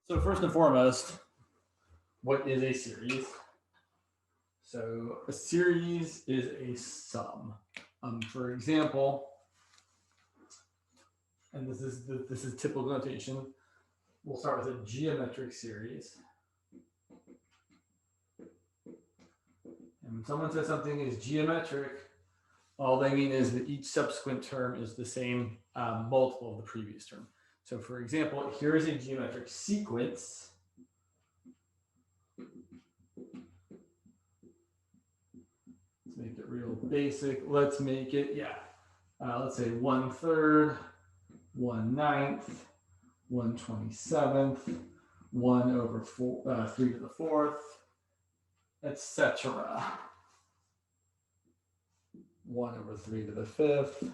So first and foremost, what is a series? So a series is a sum. For example, and this is typical notation. We'll start with a geometric series. And when someone says something is geometric, all they mean is that each subsequent term is the same multiple of the previous term. So for example, here is a geometric sequence. Let's make it real basic. Let's make it, let's say 1/3, 1/9, 1/27, 1/3 to the 4th, etc. 1/3 to the 5th.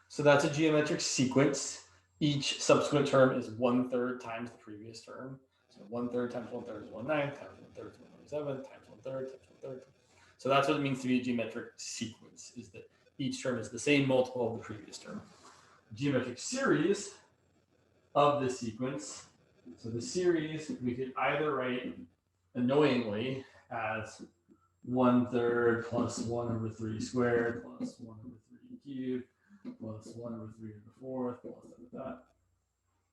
So that's a geometric sequence. Each subsequent term is 1/3 times the previous term. So 1/3 times 1/3 is 1/9, times 1/3 is 1/27, times 1/3 times 1/3. So that's what it means to be a geometric sequence, is that each term is the same multiple of the previous term. Geometric series of the sequence. So the series we could either write annoyingly as 1/3 plus 1/3 squared plus 1/3 cubed plus 1/3 to the 4th plus that.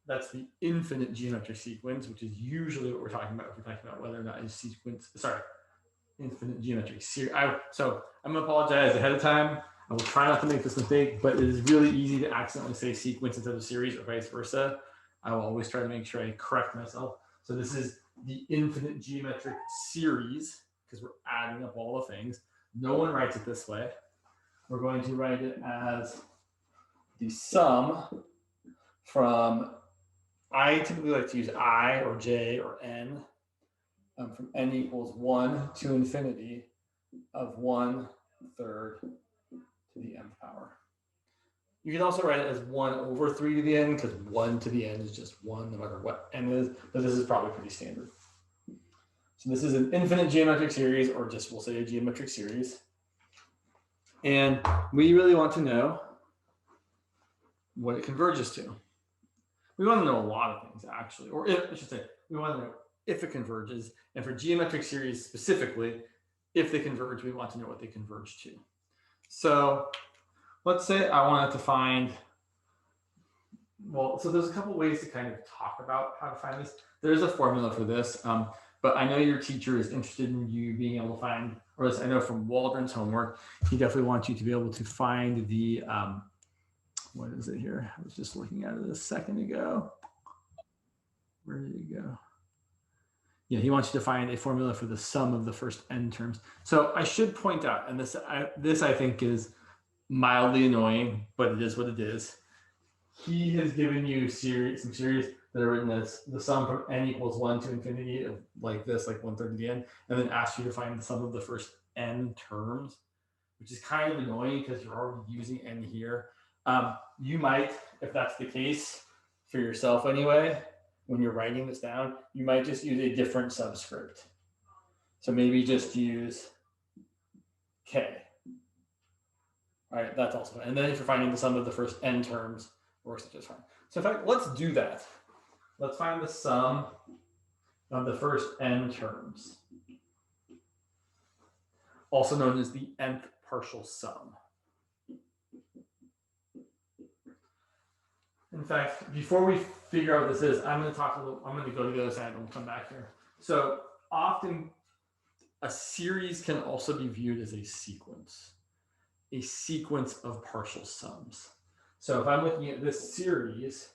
That's the infinite geometric sequence, which is usually what we're talking about if we're talking about whether or not a sequence, infinite geometric series. So I'm going to apologize ahead of time. I will try not to make this mistake, but it is really easy to accidentally say sequence instead of series or vice versa. I will always try to make sure I correct myself. So this is the infinite geometric series because we're adding up all the things. No one writes it this way. We're going to write it as the sum from, I typically like to use I or J or N, from N equals 1 to infinity of 1/3 to the nth power. You can also write it as 1/3 to the n because 1 to the n is just 1 no matter what n is, but this is probably pretty standard. So this is an infinite geometric series, or just we'll say a geometric series. And we really want to know what it converges to. We want to know a lot of things, actually, or I should say, we want to know if it converges. And for geometric series specifically, if they converge, we want to know what they converge to. So let's say I wanted to find, so there's a couple ways to kind of talk about how to find this. There's a formula for this, but I know your teacher is interested in you being able to find, or as I know from Waldron's homework, he definitely wants you to be able to find the, what is it here? I was just looking at it a second ago. Where did it go? Yeah, he wants you to find a formula for the sum of the first n terms. So I should point out, and this I think is mildly annoying, but it is what it is. He has given you some series that are written as the sum from n equals 1 to infinity of like this, like 1/3 to the n, and then asked you to find the sum of the first n terms, which is kind of annoying because you're already using n here. You might, if that's the case for yourself anyway, when you're writing this down, you might just use a different subscript. So maybe just use k. All right, that's also fine. And then if you're finding the sum of the first n terms, works just fine. So in fact, let's do that. Let's find the sum of the first n terms, also known as the nth partial sum. In fact, before we figure out what this is, I'm going to go to the other side and we'll come back here. So often a series can also be viewed as a sequence of partial sums. So if I'm looking at this series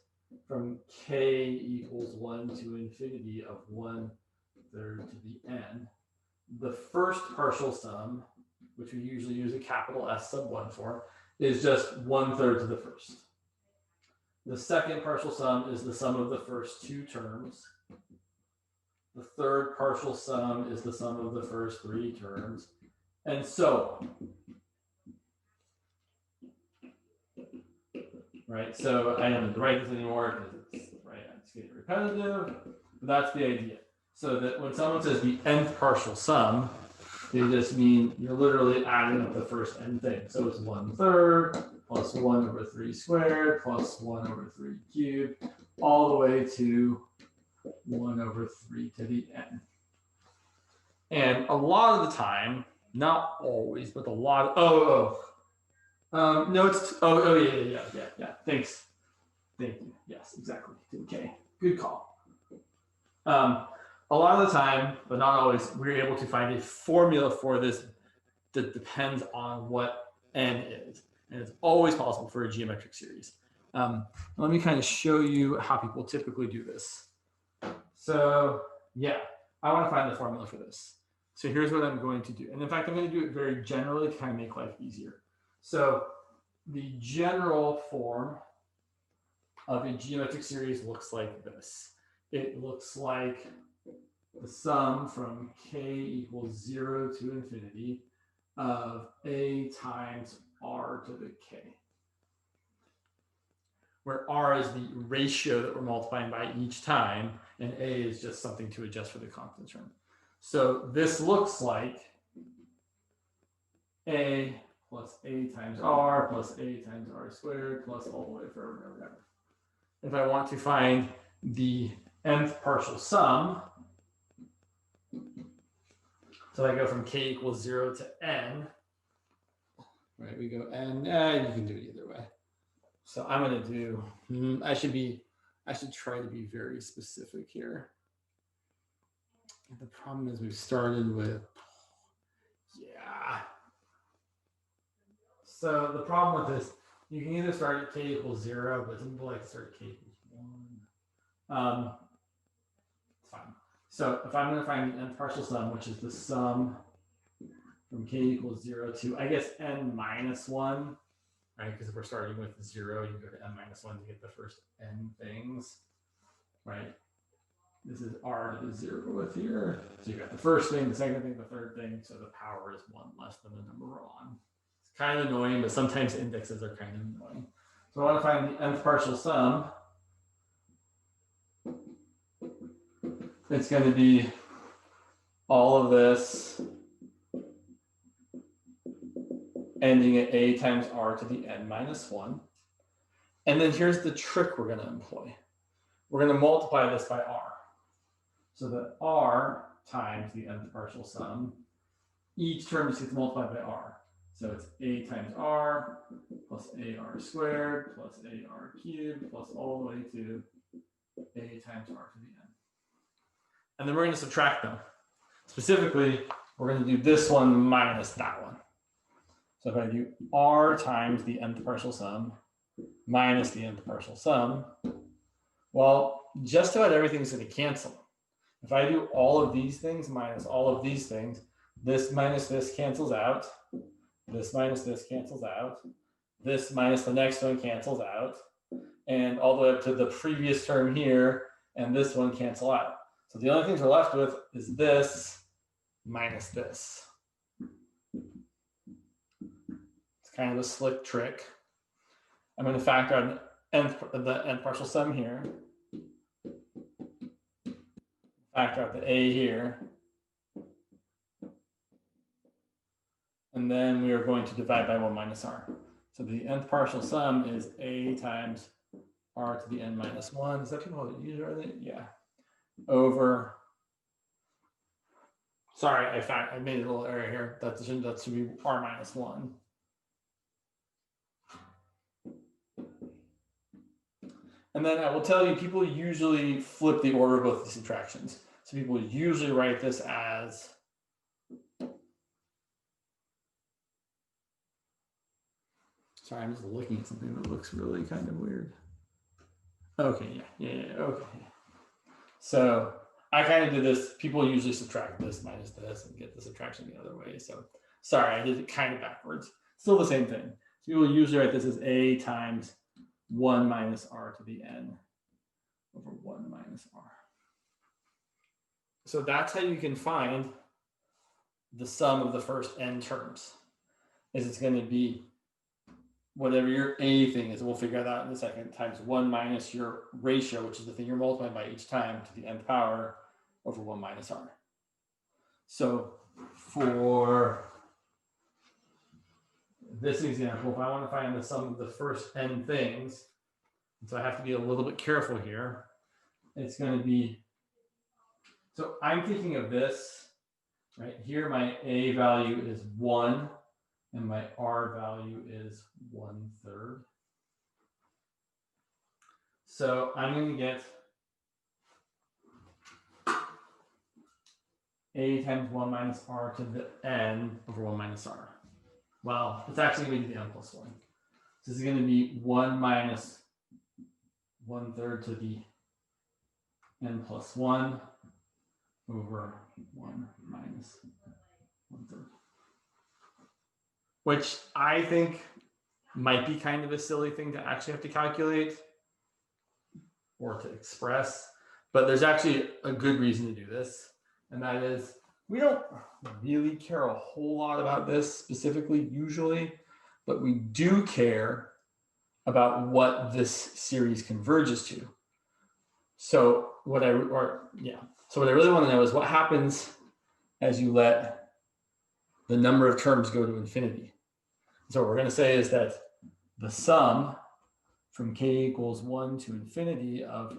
from k equals 1 to infinity of 1/3 to the n, the first partial sum, which we usually use a capital S sub 1 for, is just 1/3 to the first. The second partial sum is the sum of the first two terms. The third partial sum is the sum of the first three terms, and so on. Right, so I don't have to write this anymore because it's it's getting repetitive, but that's the idea. So that when someone says the nth partial sum, they just mean you're literally adding up the first n thing. So it's 1/3 plus 1 over 3 squared plus 1 over 3 cubed, all the way to 1 over 3 to the n. And a lot of the time, not always, but a lot of, no, it's, yeah, thanks. Thank you. Yes, exactly. Okay, good call. A lot of the time, but not always, we're able to find a formula for this that depends on what n is. And it's always possible for a geometric series. Let me kind of show you how people typically do this. So yeah, I want to find the formula for this. So here's what I'm going to do. And in fact, I'm going to do it very generally to kind of make life easier. So the general form of a geometric series looks like this. It looks like the sum from k equals 0 to infinity of a times r to the k, where r is the ratio that we're multiplying by each time, and a is just something to adjust for the constant term. So this looks like a plus a times r plus a times r squared plus all the way forever and ever. If I want to find the nth partial sum, so I go from k equals 0 to n, right? We go n, you can do it either way. So I'm going to do, I should try to be very specific here. The problem is we've started with, yeah. So the problem with this, you can either start at k equals 0, but some people like to start at k equals 1. It's fine. So if I'm going to find the nth partial sum, which is the sum from k equals 0 to, I guess, n minus 1, right? Because if we're starting with 0, you go to n minus 1 to get the first n things, right? This is r to the 0th here. So you got the first thing, the second thing, the third thing. So the power is 1 less than the number we're on. It's kind of annoying, but sometimes indexes are kind of annoying. So I want to find the nth partial sum. It's going to be all of this ending at a times r to the n minus 1. And then here's the trick we're going to employ. We're going to multiply this by r. So that r times the nth partial sum, each term just gets multiplied by r. So it's a times r plus ar squared plus ar cubed plus all the way to a times r to the n. And then we're going to subtract them. Specifically, we're going to do this one minus that one. So if I do r times the nth partial sum minus the nth partial sum, well, just about everything is going to cancel. If I do all of these things minus all of these things, this minus this cancels out. This minus this cancels out. This minus the next one cancels out. And all the way up to the previous term here, and this one cancel out. So the only things we're left with is this minus this. It's kind of a slick trick. I'm going to factor out the nth partial sum here. Factor out the a here. And then we are going to divide by 1 minus r. So the nth partial sum is a times r to the n minus 1. Is that people that use it? Yeah. Over. Sorry, I made a little error here. That should be r minus 1. And then I will tell you, people usually flip the order of both the subtractions. So people usually write this as sorry, I'm just looking at something that looks really kind of weird. Okay, yeah, okay. So I kind of did this. People usually subtract this minus this and get the subtraction the other way. So sorry, I did it kind of backwards. Still the same thing. So people usually write this as a times 1 minus r to the n over 1 minus r. So that's how you can find the sum of the first n terms. Is it's going to be whatever your a thing is, we'll figure that out in a second, times 1 minus your ratio, which is the thing you're multiplying by each time, to the nth power over 1 minus r. So for this example, if I want to find the sum of the first n things, so I have to be a little bit careful here. It's going to be, so I'm thinking of this, right? Here my a value is 1, and my r value is 1/3. So I'm going to get a times 1 minus r to the n over 1 minus r. Well, it's actually going to be the n plus 1. So this is going to be 1 minus 1/3 to the n plus 1 over 1 minus 1/3. Which I think might be kind of a silly thing to actually have to calculate or to express. But there's actually a good reason to do this. And that is, we don't really care a whole lot about this specifically usually, but we do care about what this series converges to. So what I really want to know is what happens as you let the number of terms go to infinity. So what we're going to say is that the sum from k equals 1 to infinity of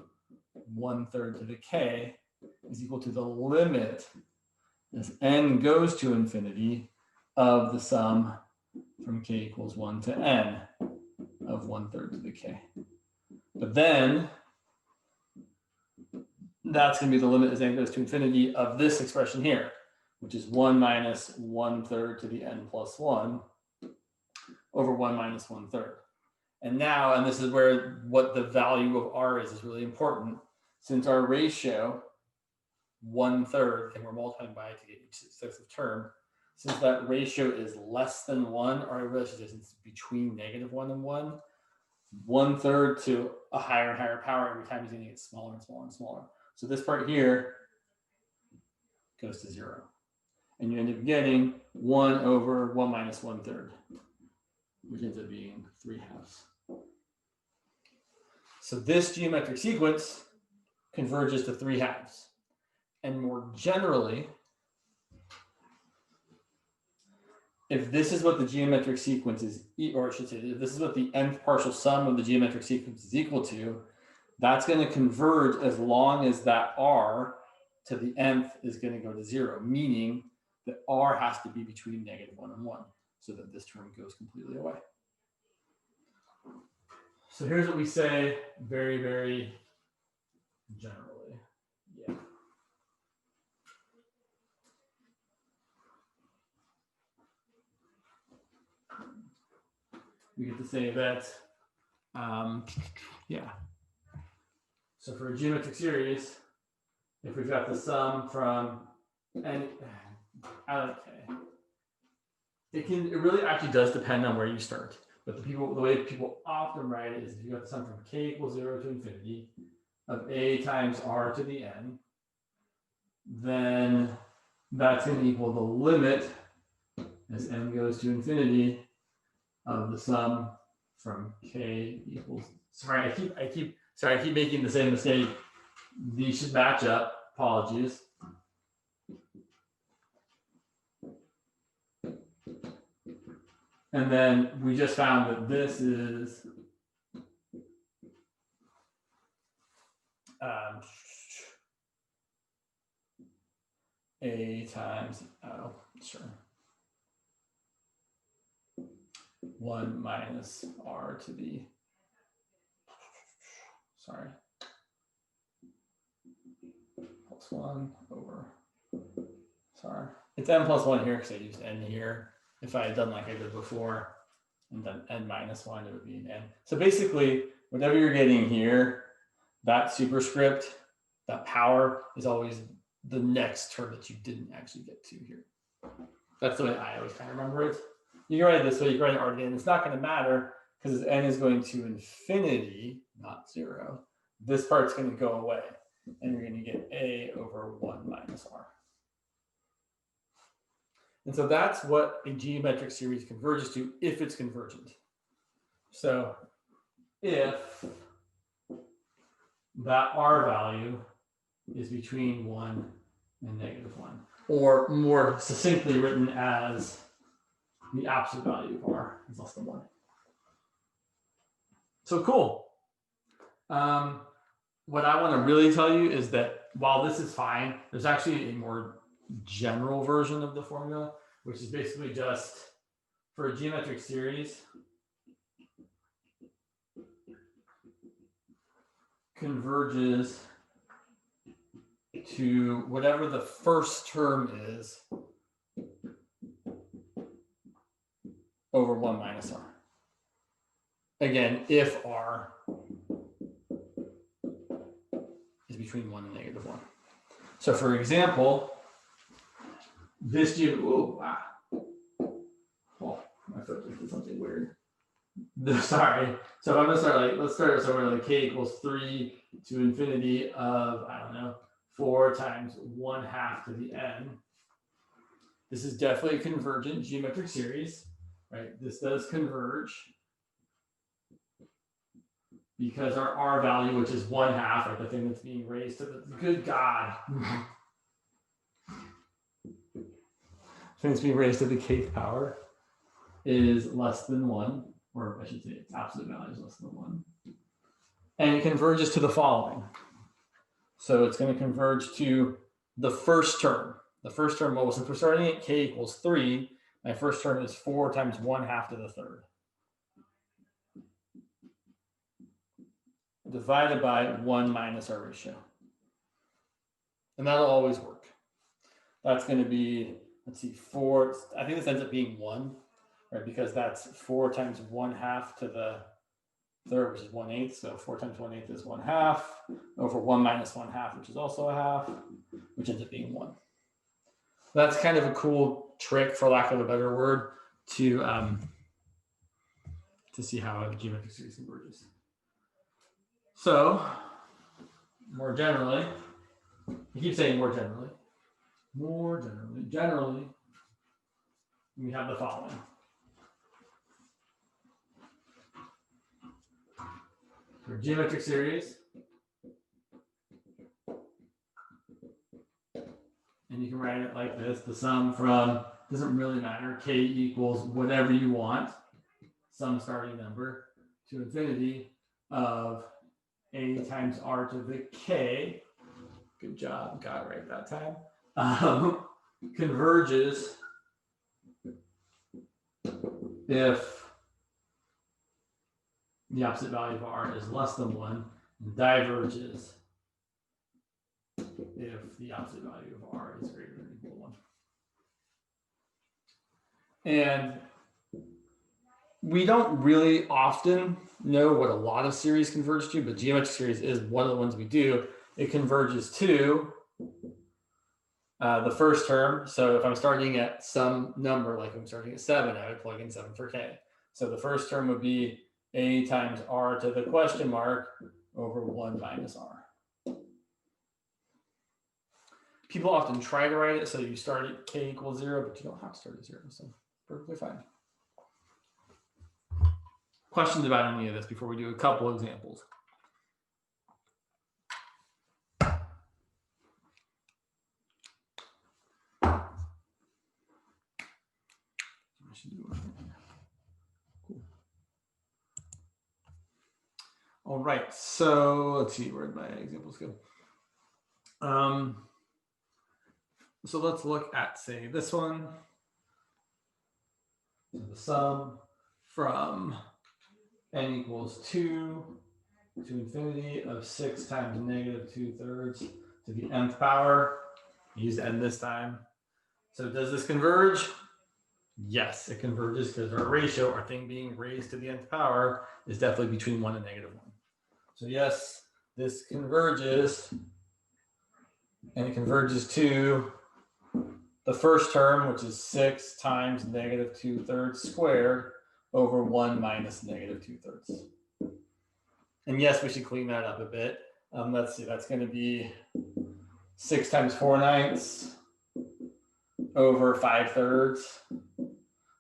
1/3 to the k is equal to the limit as n goes to infinity of the sum from k equals 1 to n of 1/3 to the k. But then that's going to be the limit as n goes to infinity of this expression here, which is 1 minus 1/3 to the n plus 1 over 1 minus 1/3. And now, and this is where what the value of r is really important, since our ratio 1/3, and we're multiplying by it to get each successive term, since that ratio is less than 1, or I really should say it's between -1 and 1, 1/3 to a higher and higher power every time is going to get smaller and smaller and smaller. So this part here goes to 0. And you end up getting 1 over 1 minus 1/3, which ends up being 3/2. So this geometric sequence converges to 3/2. And more generally, if this is what the geometric sequence is, or I should say, if this is what the nth partial sum of the geometric sequence is equal to, that's going to converge as long as that r to the nth is going to go to 0, meaning that r has to be between -1 and 1, so that this term goes completely away. So here's what we say very, very generally. Yeah. We get to say that, yeah. So for a geometric series, if we've got the sum from n out of k, it really actually does depend on where you start. But the way people often write it is if you got the sum from k equals 0 to infinity of a times r to the n, then that's going to equal the limit as n goes to infinity of the sum from k equals. Sorry, I keep making the same mistake. These should match up. Apologies. And then we just found that this is a times, oh, sure, 1 minus r to the, sorry, plus 1 over, sorry, it's n plus 1 here because I used n here. If I had done like I did before and then n minus 1, it would be an n. So basically, whatever you're getting here, that superscript, that power is always the next term that you didn't actually get to here. That's the way I always kind of remember it. You can write it this way, you can write it already, and it's not going to matter because n is going to infinity, not 0. This part's going to go away, and you're going to get a over 1 minus r. And so that's what a geometric series converges to if it's convergent. So if that r value is between 1 and -1, or more succinctly written as the absolute value of r is less than 1. So cool. What I want to really tell you is that while this is fine, there's actually a more general version of the formula, which is basically just for a geometric series, converges to whatever the first term is over 1 minus r. Again, if r is between 1 and negative 1. So for example, this oh, my foot just did something weird. Sorry. So if I'm gonna start let's start somewhere like k equals 3 to infinity of, I don't know, 4 times 1/2 to the n. This is definitely a convergent geometric series, right? This does converge because our r value, which is 1/2, right, the thing that's being raised to the, good God. Thing that's being raised to the kth power is less than 1, or I should say its absolute value is less than 1. And it converges to the following. So it's going to converge to the first term. The first term, well, since we're starting at k equals 3, my first term is 4 times 1/2 to the third. Divided by 1 minus our ratio. And that'll always work. That's going to be, let's see, 4. I think this ends up being 1, right? Because that's 4 times 1/2 to the third, which is 1/8. So 4 times 1/8 is 1/2 over 1 minus 1/2, which is also a half, which ends up being 1. That's kind of a cool trick, for lack of a better word, to see how a geometric series converges. So, more generally, I keep saying more generally, we have the following. For a geometric series, and you can write it like this, the sum from, doesn't really matter, k equals whatever you want, some starting number, to infinity of a times r to the k, good job, got it right that time, converges if the opposite value of r is less than 1, and diverges if the opposite value of r is greater than or equal to 1. And we don't really often know what a lot of series converge to, but geometric series is one of the ones we do. It converges to the first term. So if I'm starting at some number, like I'm starting at 7, I would plug in 7 for k. So the first term would be a times r to the question mark over 1 minus r. People often try to write it so you start at k equals 0, but you don't have to start at 0, so perfectly fine. Questions about any of this before we do a couple examples? Cool. All right, so let's see, where did my examples go? So let's look at, say, this one. So the sum from n equals 2 to infinity of 6 times negative 2/3 to the nth power. Use n this time. So does this converge? Yes, it converges because our ratio, our thing being raised to the nth power, is definitely between 1 and negative 1. So yes, this converges, and it converges to the first term, which is 6 times negative 2/3 squared over 1 minus negative 2/3. And yes, we should clean that up a bit. Let's see, that's going to be 6 times 4/9 over 5/3.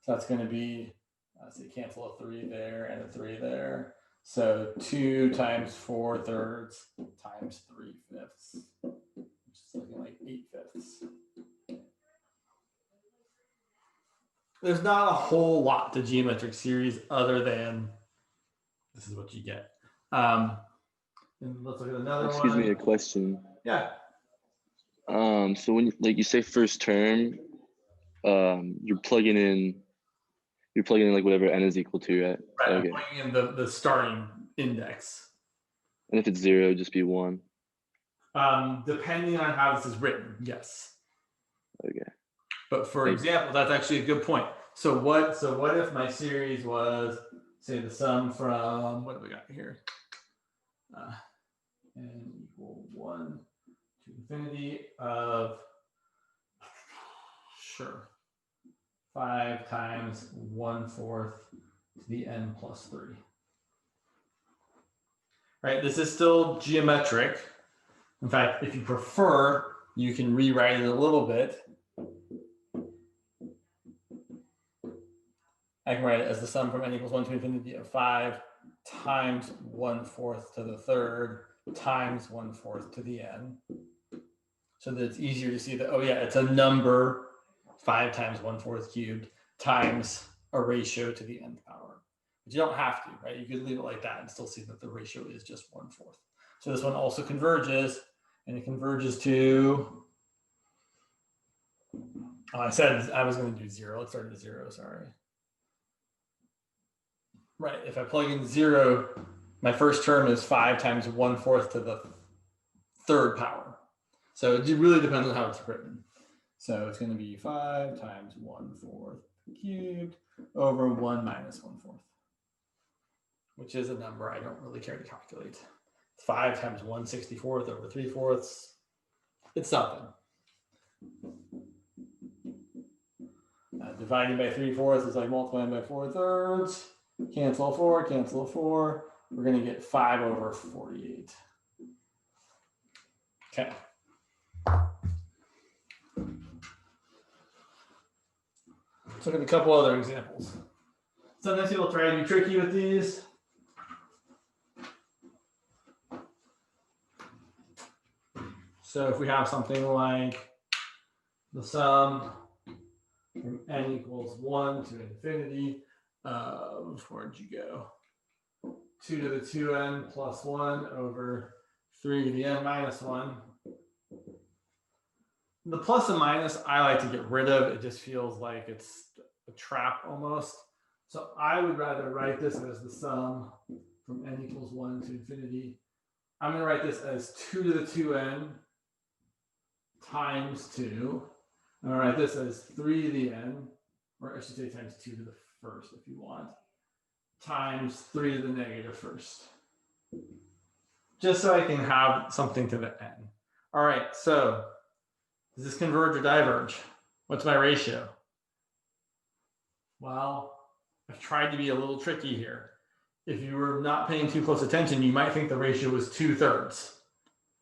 So that's going to be, let's see, cancel a 3 there and a 3 there. So 2 times 4/3 times 3/5, which is looking like 8/5. There's not a whole lot to geometric series other than this is what you get. And let's look at another one. Excuse me, a question. Yeah. So when you say first term, you're plugging in like whatever n is equal to, right? Right. Okay. I'm plugging in the starting index. And if it's 0, just be 1. Depending on how this is written, yes. Okay. But for example, that's actually a good point. So what if my series was, say, the sum from, what do we got here? N equal 1 to infinity of, sure, 5 times 1/4 to the n plus 3. Right, this is still geometric. In fact, if you prefer, you can rewrite it a little bit. I can write it as the sum from n equals 1 to infinity of 5 times 1/4 to the third times 1/4 to the n. So that it's easier to see that, oh yeah, it's a number, 5 times 1/4 cubed times a ratio to the nth power. But you don't have to, right? You could leave it like that and still see that the ratio is just 1/4. So this one also converges, and it converges to, oh, I said I was going to do 0. Let's start at 0, sorry. Right, if I plug in 0, my first term is 5 times 1/4 to the third power. So it really depends on how it's written. So it's going to be 5 times 1/4 cubed over 1 minus 1/4, which is a number I don't really care to calculate. 5 times 1/64 over 3/4. It's something. Dividing by 3/4 is like multiplying by 4/3. Cancel 4, cancel 4. We're going to get 5 over 48. Okay. Let's look at a couple other examples. Sometimes people try to be tricky with these. So if we have something like the sum from n equals 1 to infinity of, where'd you go? 2 to the 2n plus 1 over 3 to the n minus 1. The plus and minus I like to get rid of. It just feels like it's a trap almost. So I would rather write this as the sum from n equals 1 to infinity. I'm going to write this as 2 to the 2n times 2. I'm going to write this as 3 to the n, or I should say times 2 to the first if you want, times 3 to the negative first. Just so I can have something to the n. All right, so does this converge or diverge? What's my ratio? Well, I've tried to be a little tricky here. If you were not paying too close attention, you might think the ratio was 2/3,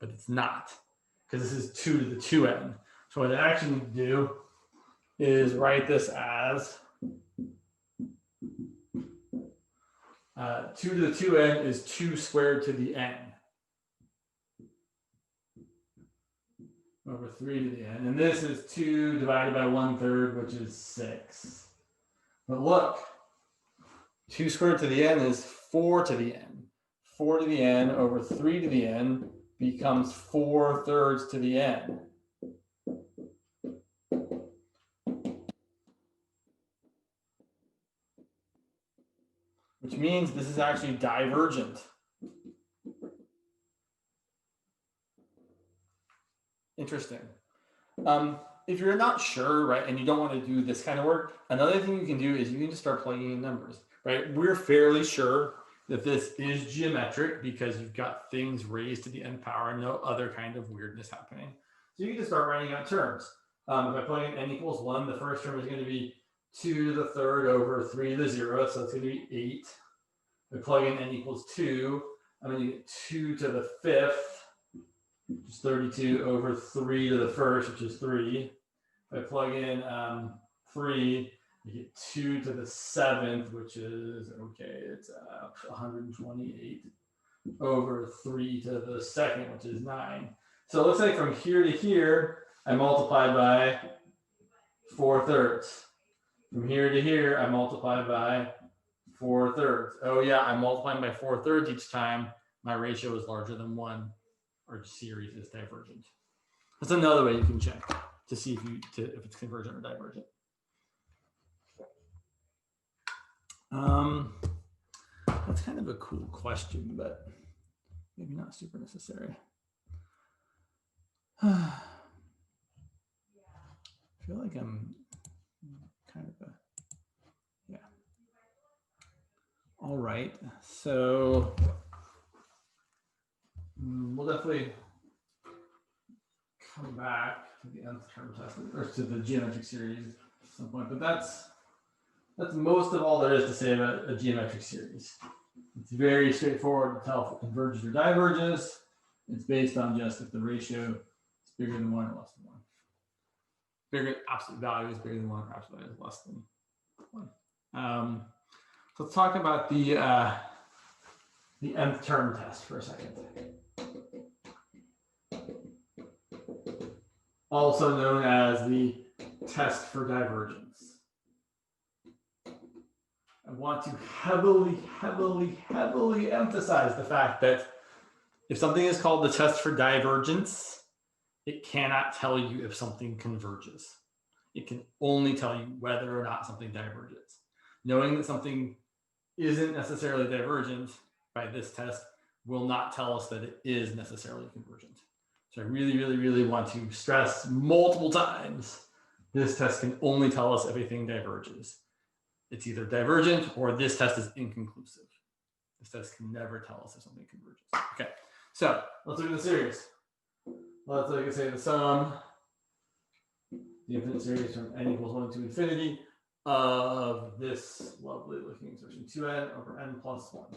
but it's not, because this is 2 to the 2n. So what I actually need to do is write this as 2 to the 2n is 2 squared to the n over 3 to the n. And this is 2 divided by 1/3, which is 6. But look, 2 squared to the n is 4 to the n. 4 to the n over 3 to the n becomes 4/3 to the n. Which means this is actually divergent. Interesting. If you're not sure, right, and you don't want to do this kind of work, another thing you can do is you can just start plugging in numbers, right? We're fairly sure that this is geometric because you've got things raised to the nth power and no other kind of weirdness happening. So you can just start writing out terms. If I plug in n equals 1, the first term is going to be 2 to the third over 3 to the 0, so it's going to be 8. If I plug in n equals 2, I'm going to get 2 to the 5th, which is 32 over 3 to the first, which is 3. If I plug in 3, you get 2 to the 7th, which is, okay, it's 128 over 3 to the second, which is 9. So it looks like from here to here, I multiplied by 4/3. From here to here, I multiply by 4/3. Oh yeah, I'm multiplying by 4/3 each time my ratio is larger than 1, or series is divergent. That's another way you can check to see if it's convergent or divergent. That's kind of a cool question, but maybe not super necessary. I feel like I'm kind of a, yeah. All right, so we'll definitely come back to the nth term test, or to the geometric series at some point, but that's most of all there is to say about a geometric series. It's very straightforward to tell if it converges or diverges. It's based on just if the ratio is bigger than 1 or less than 1. Bigger absolute value is bigger than 1, or absolute value is less than 1. So let's talk about the nth term test for a second. Also known as the test for divergence. I want to heavily, heavily, heavily emphasize the fact that if something is called the test for divergence, it cannot tell you if something converges. It can only tell you whether or not something diverges. Knowing that something isn't necessarily divergent by this test will not tell us that it is necessarily convergent. So I really, really, really want to stress multiple times, this test can only tell us if a thing diverges. It's either divergent or this test is inconclusive. This test can never tell us if something converges. Okay, so let's look at the series. Let's look at, say, the sum, the infinite series from n equals 1 to infinity of this lovely looking expression 2n over n plus 1.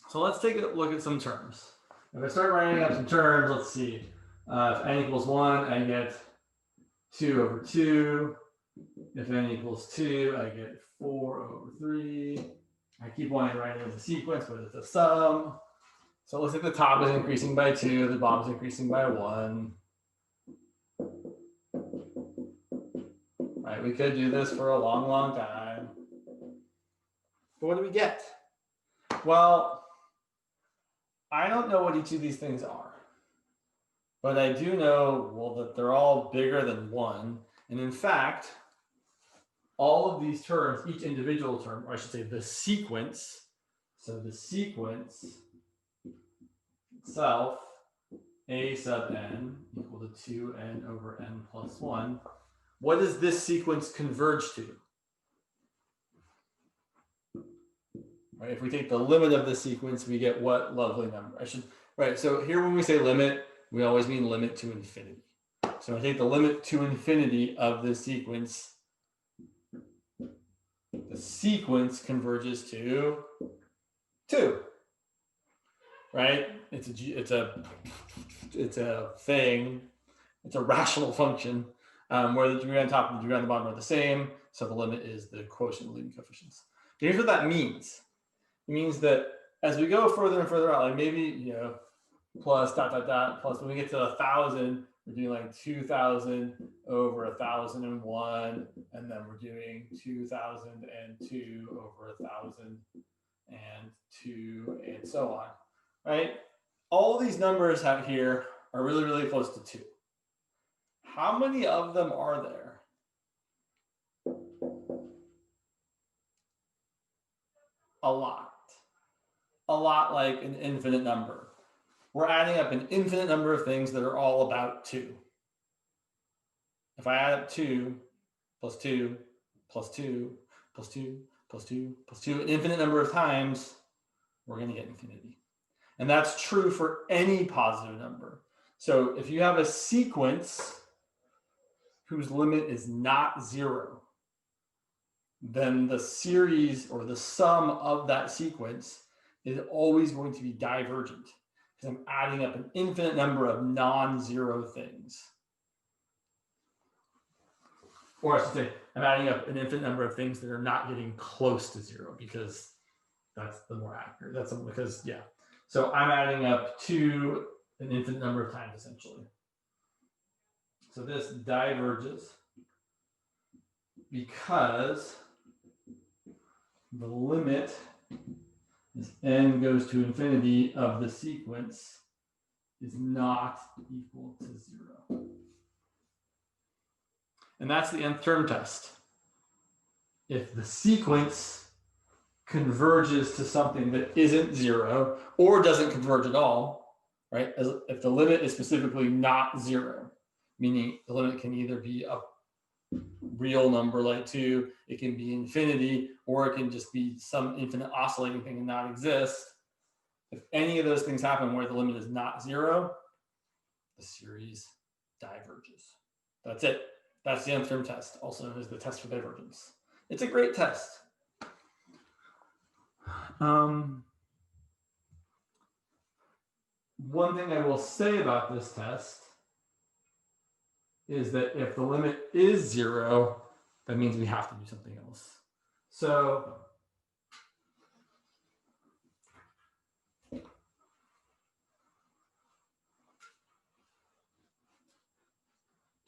So let's take a look at some terms. If I start writing up some terms, let's see. If n equals 1, I get 2 over 2. If n equals 2, I get 4 over 3. I keep wanting to write it as a sequence, but it's a sum. So it looks like the top is increasing by 2, the bottom is increasing by 1. Right, we could do this for a long, long time. But what do we get? Well, I don't know what each of these things are. But I do know, well, that they're all bigger than 1. And in fact, all of these terms, each individual term, or I should say the sequence, so the sequence itself, a sub n equal to 2n over n plus 1, what does this sequence converge to? Right, if we take the limit of the sequence, we get what lovely number? Right, so here when we say limit, we always mean limit to infinity. So I take the limit to infinity of this sequence. The sequence converges to 2, right? It's a thing. It's a rational function where the degree on top and the degree on the bottom are the same. So the limit is the quotient of leading coefficients. Here's what that means. It means that as we go further and further out, like maybe plus dot dot dot plus when we get to 1,000. We're doing like 2,000 over 1,001, and then we're doing 2,002 over 1,002, and so on, right? All these numbers out here are really, really close to 2. How many of them are there? A lot. A lot, like an infinite number. We're adding up an infinite number of things that are all about 2. If I add up 2 plus 2 plus 2 plus 2 plus 2 plus 2 an infinite number of times, we're going to get infinity. And that's true for any positive number. So if you have a sequence whose limit is not 0, then the series or the sum of that sequence is always going to be divergent. Because I'm adding up an infinite number of non-zero things. Or I should say, I'm adding up an infinite number of things that are not getting close to 0, because that's the more accurate. That's because, yeah. So I'm adding up to an infinite number of times, essentially. So this diverges because the limit as n goes to infinity of the sequence is not equal to 0. And that's the nth term test. If the sequence converges to something that isn't 0 or doesn't converge at all, right? If the limit is specifically not 0, meaning the limit can either be a real number like 2, it can be infinity, or it can just be some infinite oscillating thing and not exist. If any of those things happen where the limit is not 0, the series diverges. That's it. That's the nth term test, also known as the test for divergence. It's a great test. One thing I will say about this test is that if the limit is 0, that means we have to do something else. So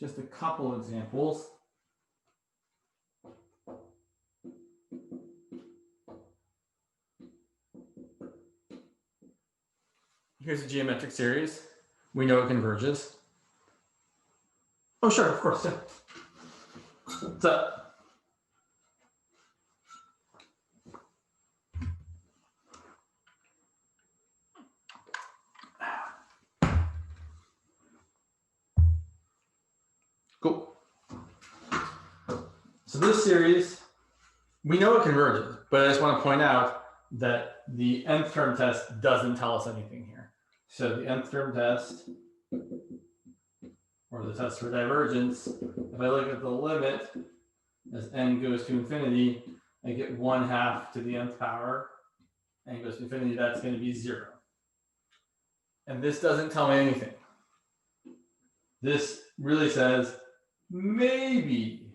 just a couple examples. Here's a geometric series. We know it converges. Oh, sure, of course. Yeah. What's up? Cool. So this series, we know it converges, but I just want to point out that the nth term test doesn't tell us anything here. So the nth term test, or the test for divergence, if I look at the limit as n goes to infinity, I get 1/2 to the nth power. N goes to infinity, that's going to be 0. And this doesn't tell me anything. This really says maybe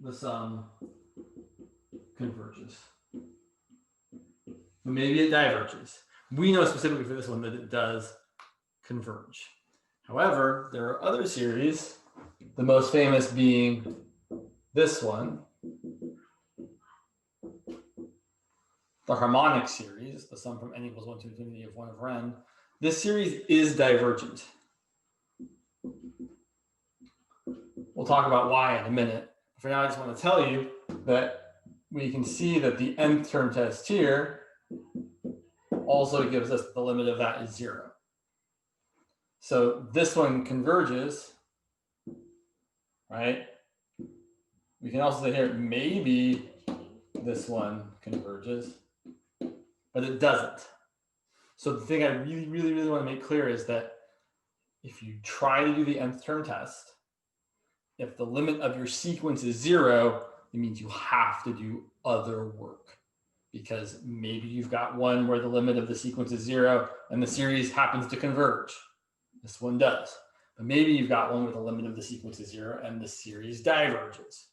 the sum converges. But maybe it diverges. We know specifically for this one that it does converge. However, there are other series, the most famous being this one, the harmonic series, the sum from n equals 1 to infinity of 1 over n. This series is divergent. We'll talk about why in a minute. For now, I just want to tell you that we can see that the nth term test here also gives us the limit of that is 0. So this one converges, right? We can also say here, maybe this one converges, but it doesn't. So the thing I really want to make clear is that if you try to do the nth term test, if the limit of your sequence is 0, it means you have to do other work, because maybe you've got one where the limit of the sequence is 0 and the series happens to converge. This one does. But maybe you've got one where the limit of the sequence is 0 and the series diverges.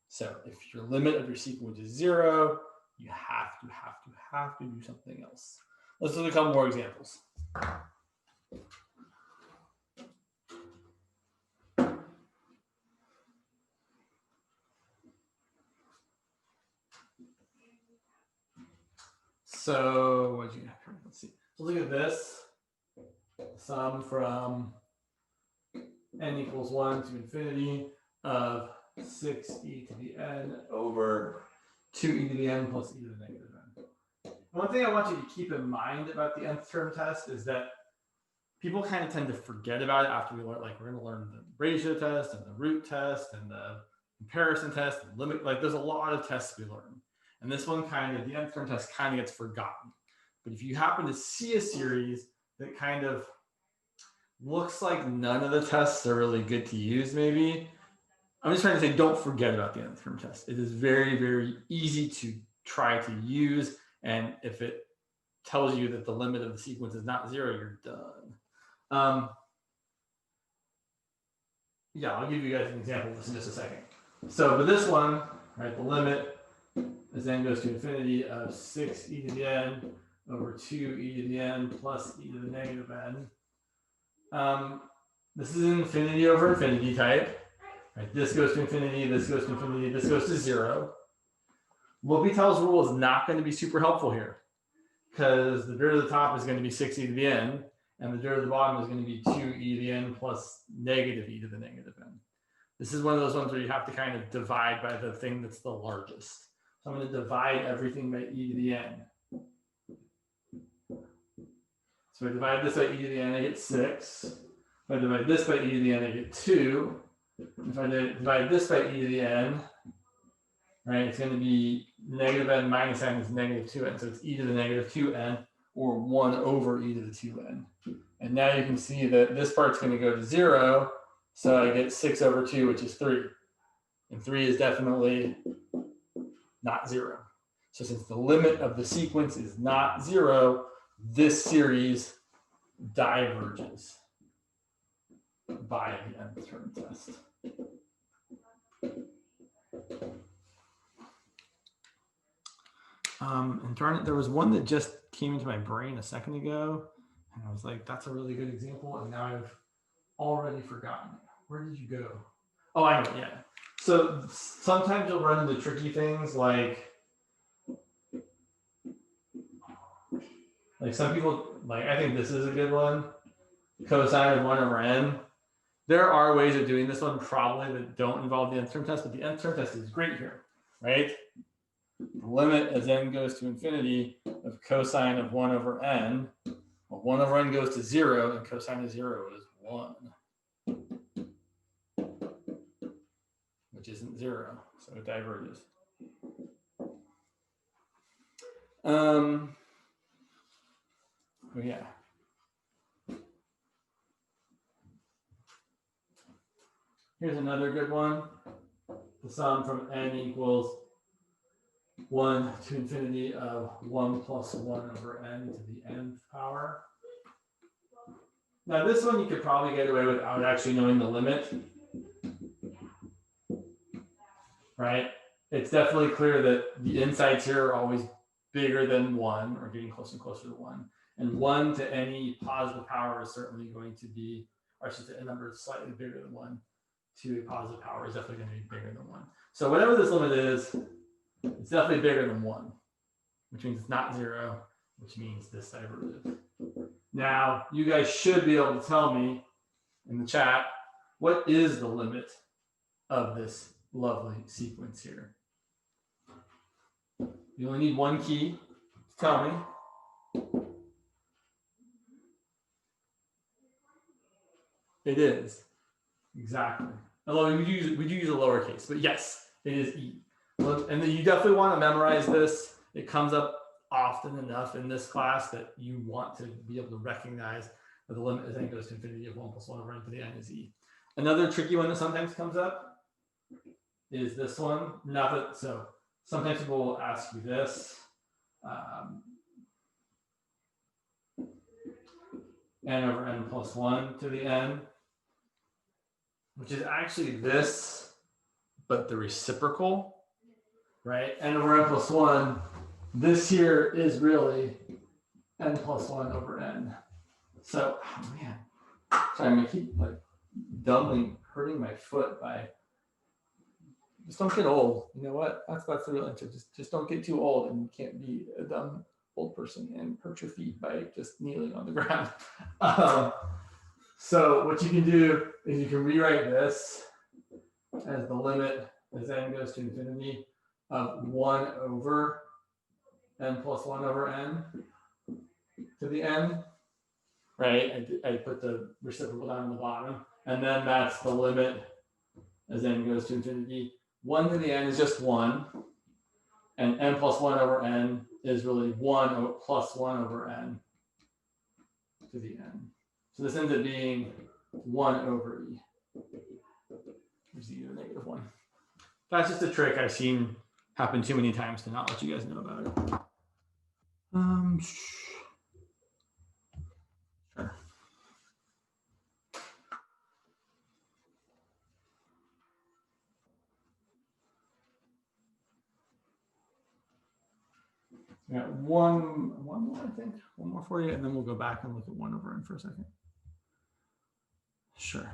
So if your limit of your sequence is 0, you have to do something else. Let's look at a couple more examples. So what do you have here? Let's see. So look at this. Sum from n equals 1 to infinity of 6e to the n over 2e to the n plus e to the negative n. One thing I want you to keep in mind about the nth term test is that people kind of tend to forget about it after we learn, like we're going to learn the ratio test and the root test and the comparison test and limit, like there's a lot of tests we learn. And this one kind of, the nth term test kind of gets forgotten. But if you happen to see a series that kind of looks like none of the tests are really good to use, maybe, I'm just trying to say, don't forget about the nth term test. It is very easy to try to use. And if it tells you that the limit of the sequence is not 0, you're done. Yeah, I'll give you guys an example of this in just a second. So for this one, right, the limit as n goes to infinity of 6e to the n over 2e to the n plus e to the negative n. This is an infinity over infinity type. Right? This goes to infinity, this goes to infinity, this goes to 0. L'Hopital's rule is not going to be super helpful here because the derivative of the top is going to be 6e to the n, and the derivative of the bottom is going to be 2e to the n plus negative e to the negative n. This is one of those ones where you have to kind of divide by the thing that's the largest. So I'm going to divide everything by e to the n. So if I divide this by e to the n, I get 6. If I divide this by e to the n, I get 2. If I divide this by e to the n, right, it's going to be negative n minus n is negative 2n. So it's e to the negative 2n, or 1 over e to the 2n. And now you can see that this part's going to go to 0. So I get 6 over 2, which is 3. And 3 is definitely not 0. So since the limit of the sequence is not 0, this series diverges by the nth term test. And darn it, there was one that just came into my brain a second ago, and I was like, that's a really good example, and now I've already forgotten it. Where did you go? Oh, I know, yeah. So sometimes you'll run into tricky things like some people, like I think this is a good one, cosine of 1 over n. There are ways of doing this one probably that don't involve the nth term test, but the nth term test is great here, right? The limit as n goes to infinity of cosine of 1 over n. Well, 1 over n goes to 0, and cosine of 0 is 1, which isn't 0, so it diverges. Oh yeah. Here's another good one. The sum from n equals 1 to infinity of 1 plus 1 over n to the nth power. Now this one you could probably get away without actually knowing the limit, right? It's definitely clear that the insides here are always bigger than 1, or getting closer and closer to 1. And 1 to any positive power is certainly going to be, or I should say a number slightly bigger than 1 to a positive power is definitely going to be bigger than 1. So whatever this limit is, it's definitely bigger than 1, which means it's not 0, which means this diverges. Now, you guys should be able to tell me in the chat, what is the limit of this lovely sequence here? You only need one key to tell me. It is. Exactly. Although we do use a lowercase, but yes, it is E. And then you definitely want to memorize this. It comes up often enough in this class that you want to be able to recognize that the limit as n goes to infinity of 1 plus 1 over n to the n is E. Another tricky one that sometimes comes up is this one. So sometimes people will ask you this. N over n plus 1 to the n, which is actually this, but the reciprocal, right? N over n plus 1. This here is really n plus 1 over n. So, oh man, sorry, I'm gonna keep like dumbly hurting my foot by. Just don't get old. You know what? That's the real answer. Just don't get too old, and you can't be a dumb old person and hurt your feet by just kneeling on the ground. So what you can do is you can rewrite this as the limit as n goes to infinity of 1 over n plus 1 over n to the n, right? I put the reciprocal down on the bottom, and then that's the limit as n goes to infinity. 1 to the n is just 1, and n plus 1 over n is really 1 plus 1 over n to the n. So this ends up being 1 over e, which is e to the negative 1. That's just a trick I've seen happen too many times to not let you guys know about it. Sure. We got one more, I think. One more for you, and then we'll go back and look at 1 over n for a second. Sure.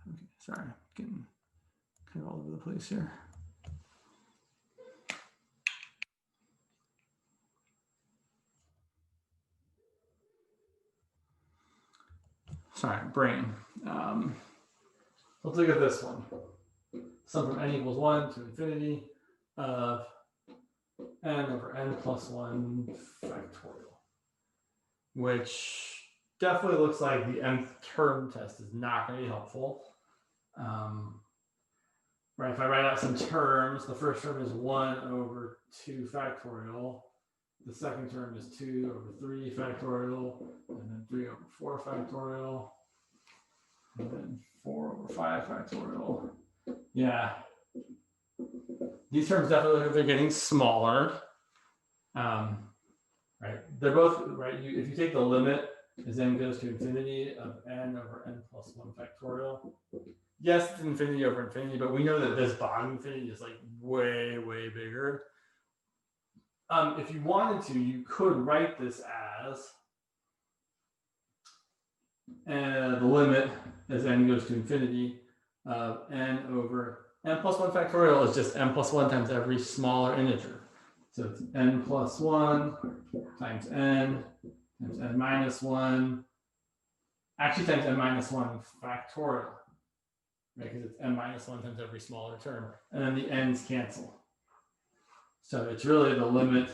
Okay, sorry, getting kind of all over the place here. Sorry, brain. Let's look at this one. Sum from n equals 1 to infinity of n over n plus 1 factorial, which definitely looks like the nth term test is not going to be helpful. Right, if I write out some terms, the first term is 1 over 2 factorial. The second term is 2 over 3 factorial, and then 3 over 4 factorial, and then 4 over 5 factorial. Yeah. These terms definitely look like they're getting smaller. Right, they're both, right, if you take the limit as n goes to infinity of n over n plus 1 factorial, yes, it's infinity over infinity, but we know that this bottom infinity is like way, way bigger. If you wanted to, you could write this as the limit as n goes to infinity of n over n plus 1 factorial is just n plus 1 times every smaller integer. So it's n plus 1 times n minus 1, actually times n minus 1 factorial, right? Because it's n minus 1 times every smaller term, and then the n's cancel. So it's really the limit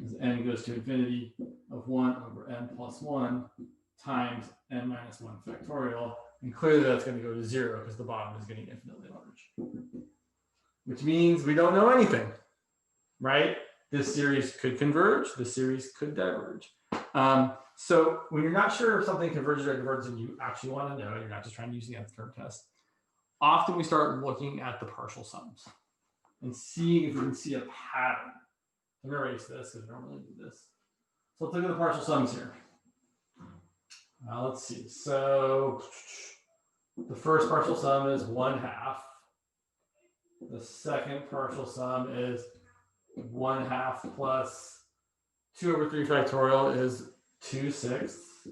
as n goes to infinity of 1 over n plus 1 times n minus 1 factorial. And clearly that's going to go to 0 because the bottom is getting infinitely large. Which means we don't know anything, right? This series could converge, this series could diverge. So when you're not sure if something converges or diverges and you actually want to know, you're not just trying to use the nth term test, often we start looking at the partial sums and seeing if we can see a pattern. I'm going to erase this because I don't really do this. So let's look at the partial sums here. Let's see. So the first partial sum is 1/2. The second partial sum is 1/2 plus 2 over 3 factorial is 2/6.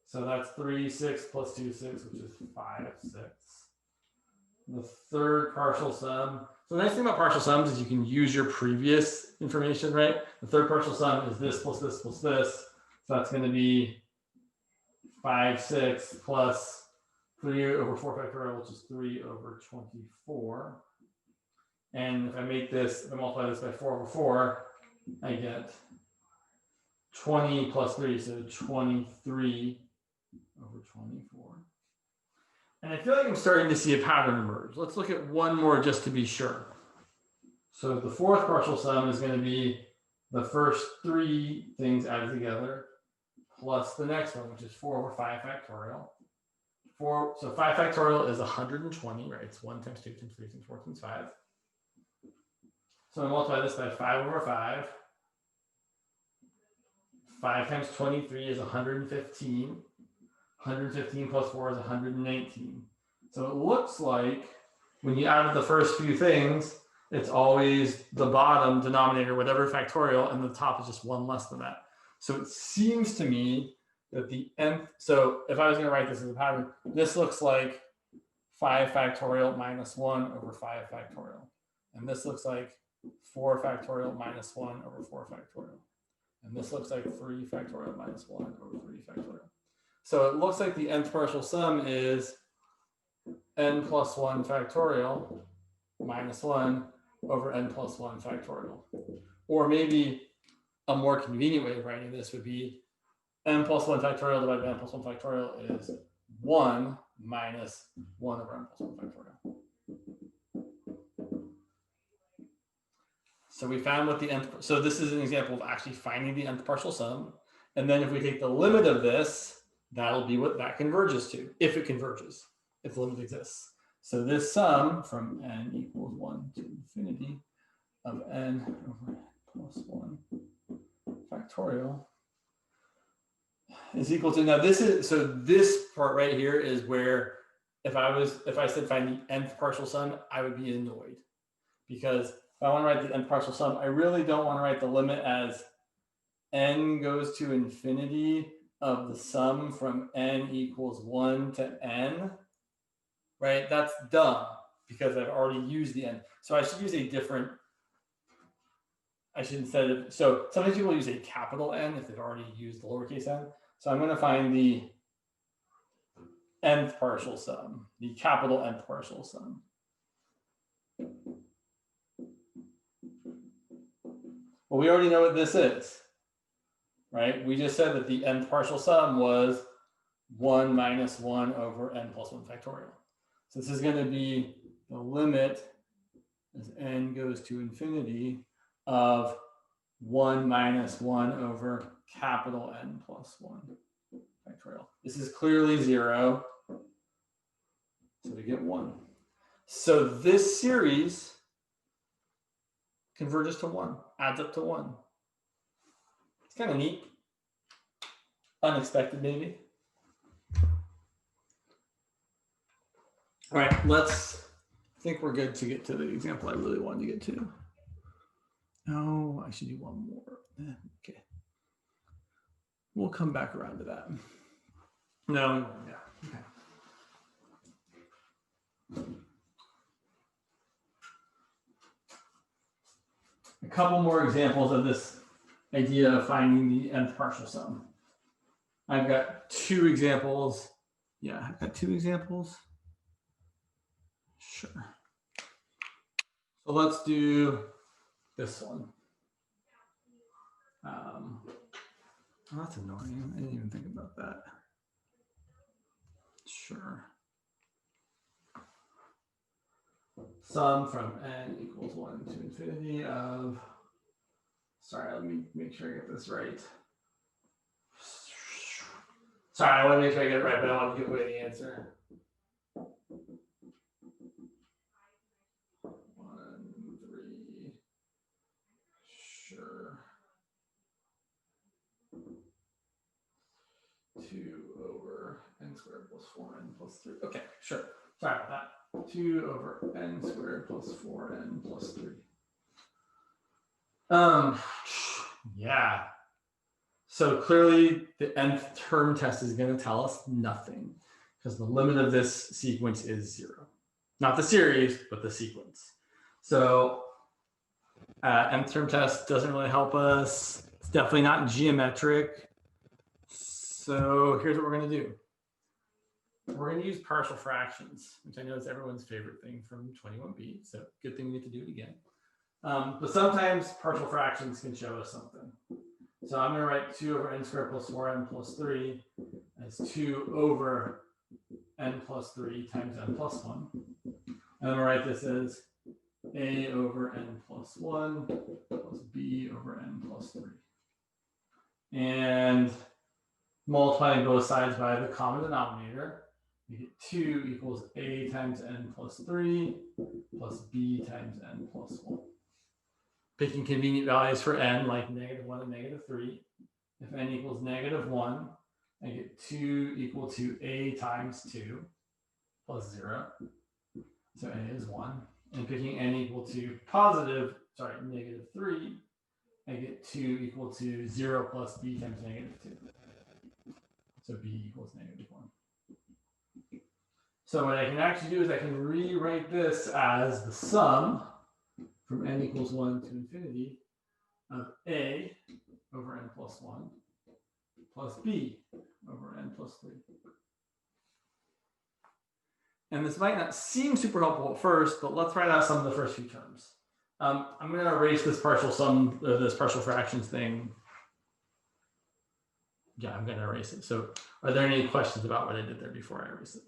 So that's 3/6 plus 2/6, which is 5/6. The third partial sum. So the nice thing about partial sums is you can use your previous information, right? The third partial sum is this plus this plus this. So that's going to be 5/6 plus 3 over 4 factorial, which is 3 over 24. And if I make this, if I multiply this by 4 over 4, I get 20 plus 3, so 23 over 24. And I feel like I'm starting to see a pattern emerge. Let's look at one more just to be sure. So the fourth partial sum is going to be the first 3 things added together plus the next one, which is 4 over 5 factorial. So 5 factorial is 120, right? It's 1 times 2 times 3 times 4 times 5. So I multiply this by 5 over 5. 5 times 23 is 115. 115 plus 4 is 119. So it looks like when you add the first few things, it's always the bottom denominator, whatever factorial, and the top is just 1 less than that. So it seems to me that the nth, so if I was going to write this as a pattern, this looks like 5 factorial minus 1 over 5 factorial. And this looks like 4 factorial minus 1 over 4 factorial. And this looks like 3 factorial minus 1 over 3 factorial. So it looks like the nth partial sum is n plus 1 factorial minus 1 over n plus 1 factorial. Or maybe a more convenient way of writing this would be n plus 1 factorial divided by n plus 1 factorial is 1 minus 1 over n plus 1 factorial. So we found what the nth, so this is an example of actually finding the nth partial sum. And then if we take the limit of this, that'll be what that converges to, if it converges, if the limit exists. So this sum from n equals 1 to infinity of n over n plus 1 factorial is equal to, now this is, so this part right here is where if I said find the nth partial sum, I would be annoyed. Because if I want to write the nth partial sum, I really don't want to write the limit as n goes to infinity of the sum from n equals 1 to n right? That's dumb because I've already used the n. So I should use a different, I should instead of, so sometimes people use a capital N if they've already used the lowercase n. So I'm going to find the nth partial sum, the capital Nth partial sum. Well, we already know what this is, right? We just said that the nth partial sum was 1 minus 1 over n plus 1 factorial. So this is going to be the limit as n goes to infinity of 1 minus 1 over capital N plus 1 factorial. This is clearly 0. So we get 1. So this series converges to 1, adds up to 1. It's kind of neat. Unexpected, maybe. All right, I think we're good to get to the example I really wanted to get to. Oh, I should do one more. Okay. We'll come back around to that. No, yeah, okay. A couple more examples of this idea of finding the nth partial sum. I've got 2 examples. Yeah, I've got 2 examples. Sure. So let's do this one. Oh, that's annoying. I didn't even think about that. Sure. Sum from n equals 1 to infinity of, sorry, let me make sure I get this right. Sorry, I want to make sure I get it right, but I don't want to give away the answer. 1, 3, sure. 2 over n squared plus 4n plus 3. Okay, sure. Sorry about that. 2 over n squared plus 4n plus 3. Yeah. So clearly the nth term test is going to tell us nothing because the limit of this sequence is 0. Not the series, but the sequence. So nth term test doesn't really help us. It's definitely not geometric. So here's what we're going to do. We're going to use partial fractions, which I know is everyone's favorite thing from 21B. So good thing we get to do it again. But sometimes partial fractions can show us something. So I'm going to write 2 over n squared plus 4n plus 3 as 2 over n plus 3 times n plus 1. And I'm going to write this as a over n plus 1 plus b over n plus 3. And multiplying both sides by the common denominator, we get 2 equals a times n plus 3 plus b times n plus 1. Picking convenient values for n, like -1 and -3. If n equals -1, I get 2 equal to a times 2 plus 0. So a is 1. And picking n equal to -3, I get 2 equal to 0 plus b times -2. So b equals -1. So what I can actually do is I can rewrite this as the sum from n equals 1 to infinity of a over n plus 1 plus b over n plus 3. And this might not seem super helpful at first, but let's write out some of the first few terms. I'm going to erase this partial sum, this partial fractions thing. Yeah, I'm going to erase it. So are there any questions about what I did there before I erase it?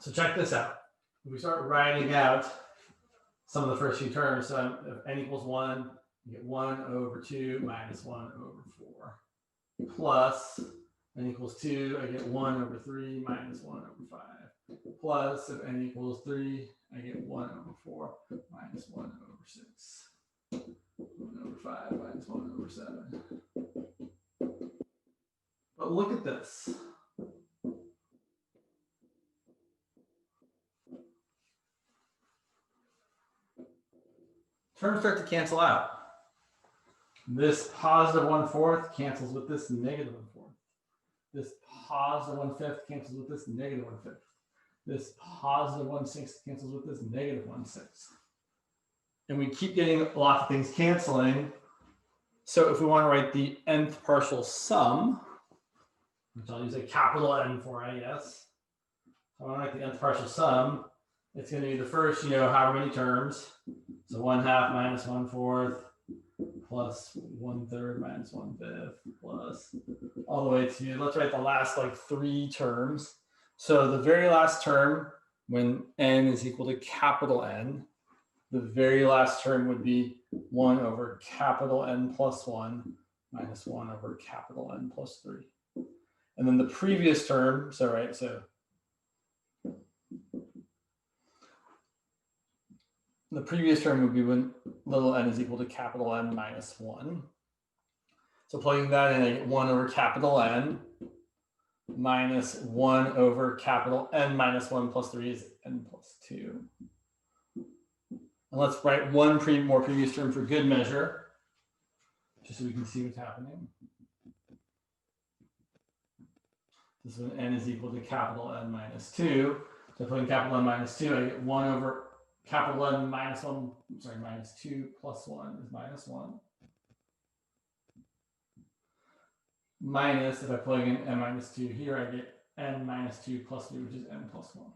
So check this out. We start writing out some of the first few terms. So if n equals 1, you get 1 over 2 minus 1 over 4. Plus n equals 2, I get 1 over 3 minus 1 over 5. Plus, if n equals 3, I get 1 over 4 minus 1 over 6. 1 over 5 minus 1 over 7. But look at this. terms start to cancel out. This positive 1/4 cancels with this negative 1/4. This positive 1/5 cancels with this negative 1/5. This positive 1/6 cancels with this negative 1/6. And we keep getting lots of things canceling. So if we want to write the nth partial sum, which I'll use a capital N for, I guess. I want to write the nth partial sum. It's going to be the first, however many terms. So 1/2 minus 1/4 plus 1/3 minus 1/5 plus all the way to, let's write the last like 3 terms. So the very last term, when n is equal to capital N, the very last term would be 1 over capital N plus 1 minus 1 over capital N plus 3. And then the previous term, so the previous term would be when little n is equal to capital N minus 1. So plugging that in, I get 1 over capital N minus 1 over capital N minus 1 plus 3 is n plus 2. And let's write one more previous term for good measure, just so we can see what's happening. This is when n is equal to capital N minus 2. So putting capital N minus 2, I get 1 over capital N minus 1, minus 2 plus 1 is minus 1. Minus, if I plug in n minus 2 here, I get n minus 2 plus 3, which is n plus 1.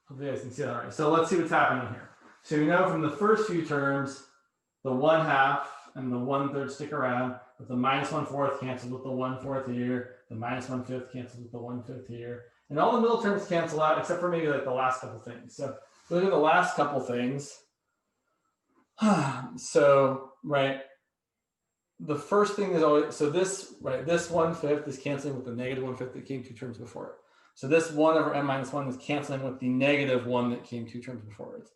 Hopefully you guys can see that already. So let's see what's happening here. So we know from the first few terms, the 1/2 and the 1/3 stick around, but the minus 1/4 cancels with the 1/4 here, the minus 1/5 cancels with the 1/5 here. And all the middle terms cancel out except for maybe like the last couple things. So look at the last couple things. So, right, the first thing is always, so this, right, this 1/5 is canceling with the negative 1/5 that came 2 terms before it. So this 1 over n minus 1 is canceling with the negative 1 that came 2 terms before it.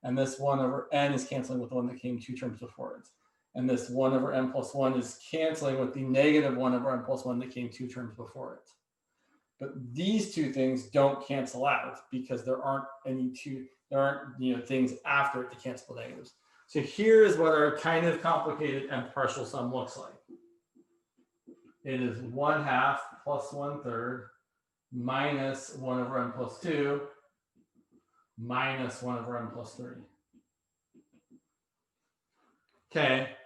And this 1 over n is canceling with the one that came 2 terms before it. And this 1 over n plus 1 is canceling with the negative 1 over n plus 1 that came 2 terms before it. But these two things don't cancel out because there aren't things after it to cancel the negatives. So here is what our kind of complicated nth partial sum looks like. It is 1/2 plus 1/3 minus 1 over n plus 2 minus 1 over n plus 3. Okay,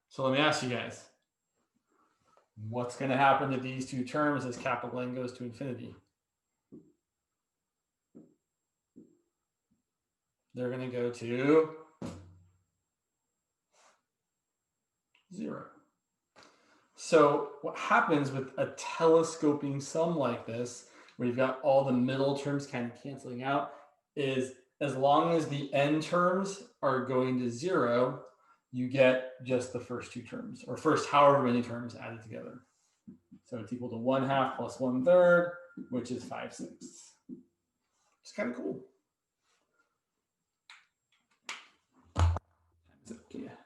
so let me ask you guys, what's going to happen to these two terms as capital N goes to infinity? They're going to go to 0. So what happens with a telescoping sum like this, where you've got all the middle terms kind of canceling out, is as long as the n terms are going to 0, you get just the first 2 terms, or first however many terms added together. So it's equal to 1/2 plus 1/3, which is 5/6. It's kind of cool. Yeah.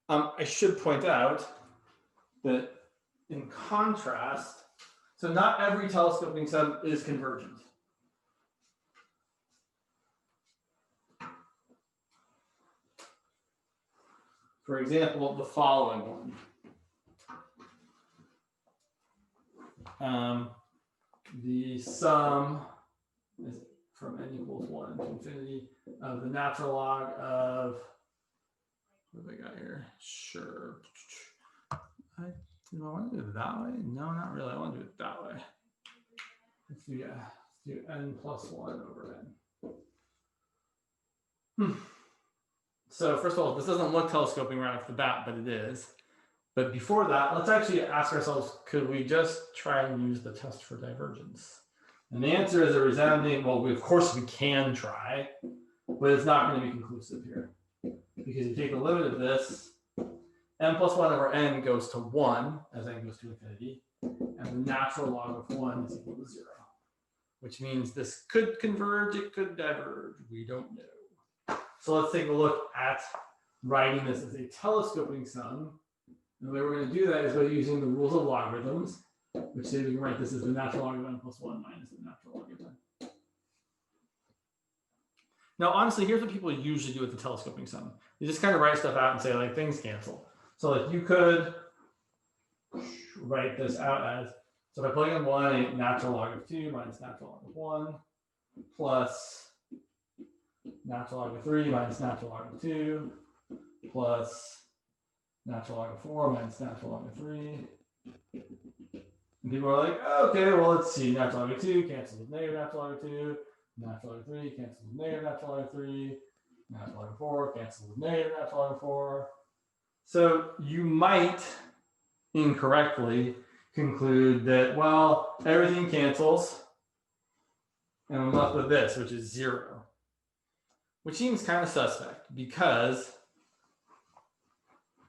I should point out that in contrast, so not every telescoping sum is convergent. For example, the following one. The sum is from n equals 1 to infinity of the natural log of, what have I got here? Sure. Do I want to do it that way? No, not really. I want to do it that way. Let's do n plus 1 over n. So first of all, this doesn't look telescoping right off the bat, but it is. But before that, let's actually ask ourselves, could we just try and use the test for divergence? And the answer is a resounding, well, of course we can try, but it's not going to be conclusive here. Because you take the limit of this, n plus 1 over n goes to 1 as n goes to infinity, and the natural log of 1 is equal to 0, which means this could converge, it could diverge, we don't know. So let's take a look at writing this as a telescoping sum. And the way we're going to do that is by using the rules of logarithms, which say we can write this as the natural log of n plus 1 minus the natural log of n. Now, honestly, here's what people usually do with the telescoping sum. You just kind of write stuff out and say like things cancel. So like you could write this out as, so if I plug in 1, a natural log of 2 minus natural log of 1 plus natural log of 3 minus natural log of 2 plus natural log of 4 minus natural log of 3. And people are like, okay, well, let's see. Natural log of 2 cancels with negative natural log of 2. Natural log of 3 cancels with negative natural log of 3. Natural log of 4 cancels with negative natural log of 4. So you might incorrectly conclude that, well, everything cancels and I'm left with this, which is 0. Which seems kind of suspect because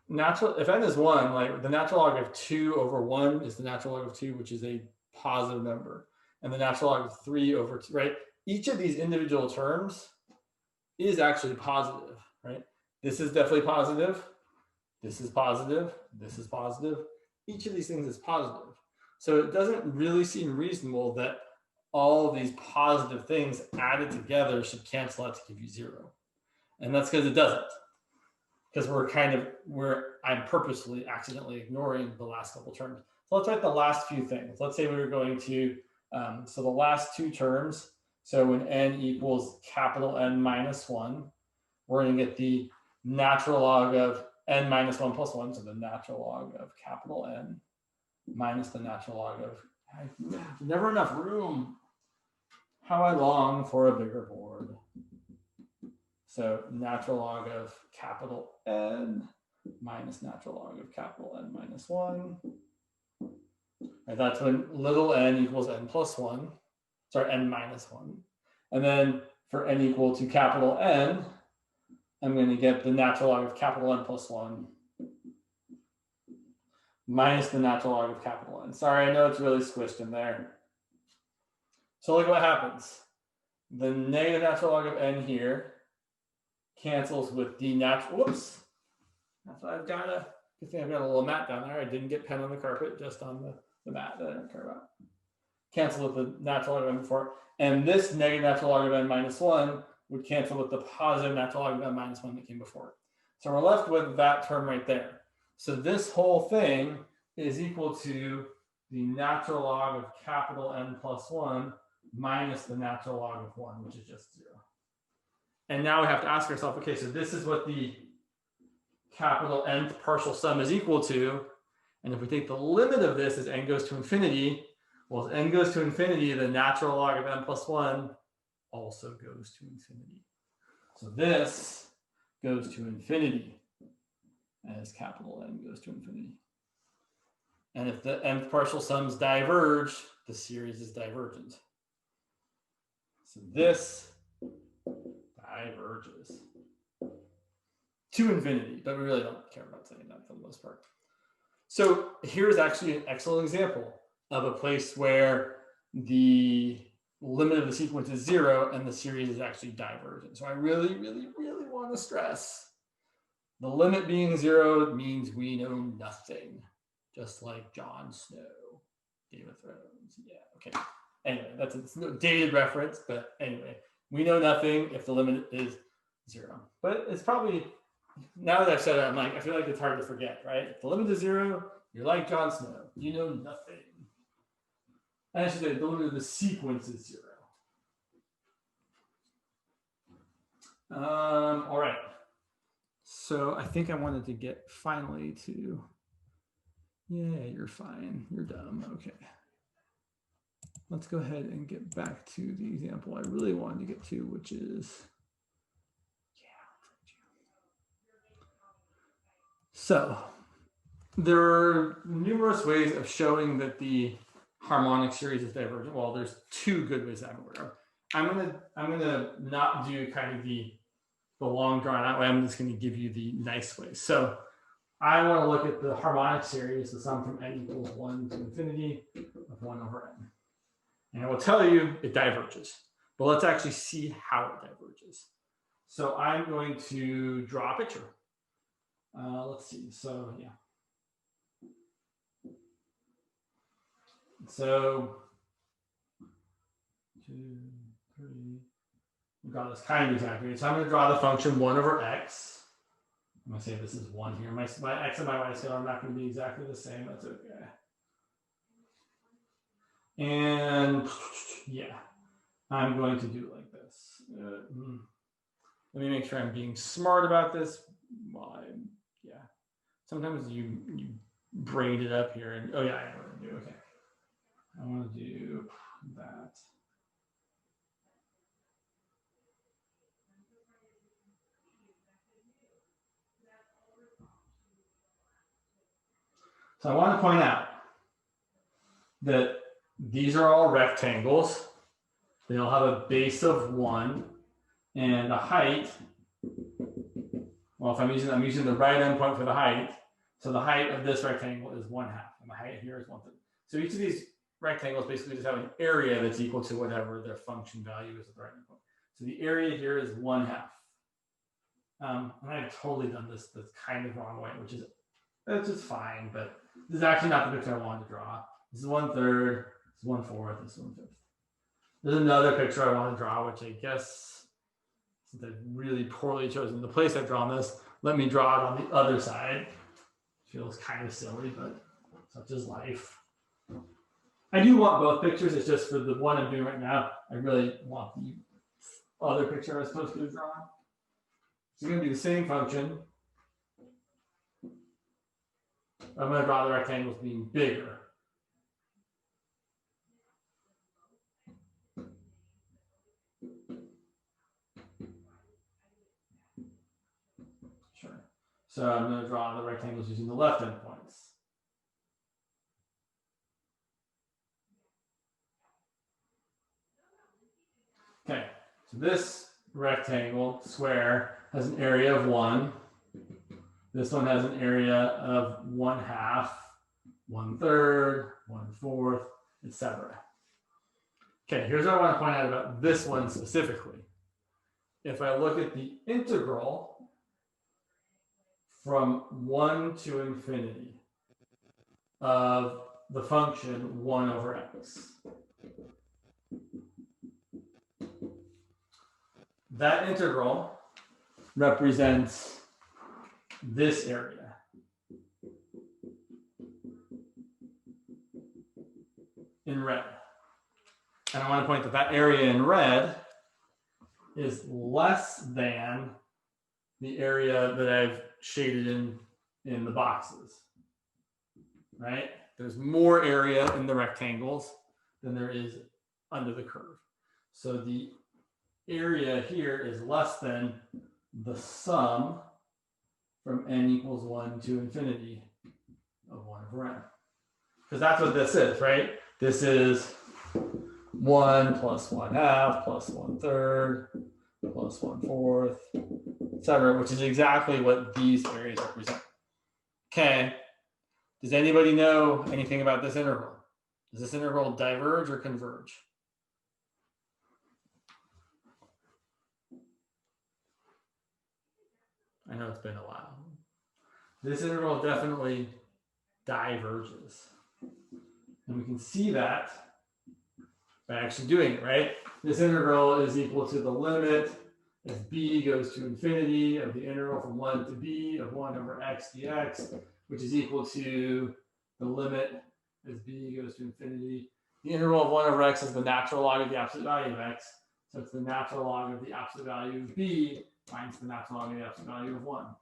if n is 1, like the natural log of 2 over 1 is the natural log of 2, which is a positive number. And the natural log of 3 over 2, right? Each of these individual terms is actually positive, right? This is definitely positive. This is positive. This is positive. Each of these things is positive. So it doesn't really seem reasonable that all of these positive things added together should cancel out to give you 0. And that's because it doesn't. Because I'm purposely accidentally ignoring the last couple terms. So let's write the last few things. Let's say we were going to, so the last 2 terms, so when n equals capital N minus 1, we're going to get the natural log of n minus 1 plus 1, so the natural log of capital N minus the natural log of, never enough room. How I long for a bigger board. So natural log of capital N minus natural log of capital N minus 1. And that's when little n equals n plus 1. Sorry, n minus 1. And then for n equal to capital N, I'm going to get the natural log of capital N plus 1 minus the natural log of capital N. Sorry, I know it's really squished in there. So look what happens. The negative natural log of n here cancels with the natural, whoops. That's why I've got good thing I've got a little mat down there. I didn't get pen on the carpet, just on the mat that I don't care about. Cancel with the natural log of n before. And this negative natural log of n minus 1 would cancel with the positive natural log of n minus 1 that came before it. So we're left with that term right there. So this whole thing is equal to the natural log of capital N plus 1 minus the natural log of 1, which is just 0. And now we have to ask ourselves, okay, so this is what the capital Nth partial sum is equal to. And if we take the limit of this as n goes to infinity, well, as n goes to infinity, the natural log of n plus 1 also goes to infinity. So this goes to infinity as capital N goes to infinity. And if the nth partial sums diverge, the series is divergent. So this diverges to infinity, but we really don't care about saying that for the most part. So here's actually an excellent example of a place where the limit of the sequence is 0 and the series is actually divergent. So I really, really, really want to stress the limit being 0 means we know nothing, just like Jon Snow, Game of Thrones. Yeah, okay. Anyway, that's a dated reference, but anyway, we know nothing if the limit is 0. But it's probably, now that I've said it, I'm like, I feel like it's hard to forget, right? If the limit is 0, you're like Jon Snow. You know nothing. And I should say the limit of the sequence is 0. All right. So I think I wanted to get finally to, yeah, you're fine. You're dumb. Okay. Let's go ahead and get back to the example I really wanted to get to, which is, so there are numerous ways of showing that the harmonic series is divergent. Well, there's 2 good ways I'm aware of. I'm gonna not do kind of the long drawn out way. I'm just going to give you the nice way. So I want to look at the harmonic series, the sum from n equals 1 to infinity of 1 over n. And I will tell you it diverges. But let's actually see how it diverges. So I'm going to draw a picture. Let's see. So yeah. So 2, 3. draw this kind of exactly. So I'm going to draw the function 1 over x. I'm going to say this is 1 here. My x and my y scale are not going to be exactly the same. That's okay. And yeah, I'm going to do it like this. Let me make sure I'm being smart about this. Yeah. Sometimes you braid it up here. And oh yeah, I know what to do. Okay. I want to do that. So I want to point out that these are all rectangles. They all have a base of 1 and a height. Well, if I'm using the right endpoint for the height. So the height of this rectangle is 1/2, and the height here is 1/3. So each of these rectangles basically just have an area that's equal to whatever their function value is at the right endpoint. So the area here is 1/2. And I've totally done this kind of wrong way, which is that's just fine, but this is actually not the picture I wanted to draw. This is 1/3, this is 1/4, this is 1/5. There's another picture I want to draw, which I guess, since I've really poorly chosen the place I've drawn this, let me draw it on the other side. Feels kind of silly, but such is life. I do want both pictures. It's just for the one I'm doing right now, I really want the other picture I was supposed to draw. So you're going to do the same function. I'm going to draw the rectangles being bigger. Sure. So I'm going to draw the rectangles using the left endpoints. Okay, so this rectangle square has an area of 1. This one has an area of 1/2, 1/3, 1/4, etc. Okay, here's what I want to point out about this one specifically. If I look at the integral from 1 to infinity of the function 1 over x, that integral represents this area. In red. And I want to point that area in red is less than the area that I've shaded in the boxes, right? There's more area in the rectangles than there is under the curve. So the area here is less than the sum from n equals 1 to infinity of 1 over n. Because that's what this is, right? This is 1 plus 1/2 plus 1/3 plus 1/4, etc., which is exactly what these areas represent. Okay. Does anybody know anything about this integral? Does this integral diverge or converge? I know it's been a while. This integral definitely diverges. And we can see that by actually doing it, right? This integral is equal to the limit as b goes to infinity of the integral from 1 to b of 1 over x dx, which is equal to the limit as b goes to infinity. The integral of 1 over x is the natural log of the absolute value of x. So it's the natural log of the absolute value of b minus the natural log of the absolute value of 1.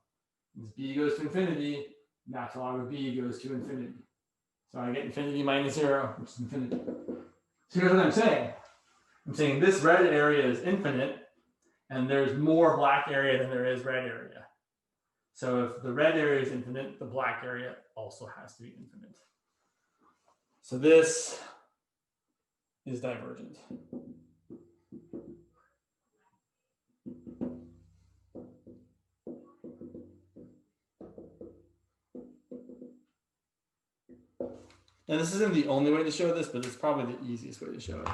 As b goes to infinity, natural log of b goes to infinity. So I get infinity minus 0, which is infinity. So here's what I'm saying. I'm saying this red area is infinite, and there's more black area than there is red area. So if the red area is infinite, the black area also has to be infinite. So this is divergent. And this isn't the only way to show this, but it's probably the easiest way to show it.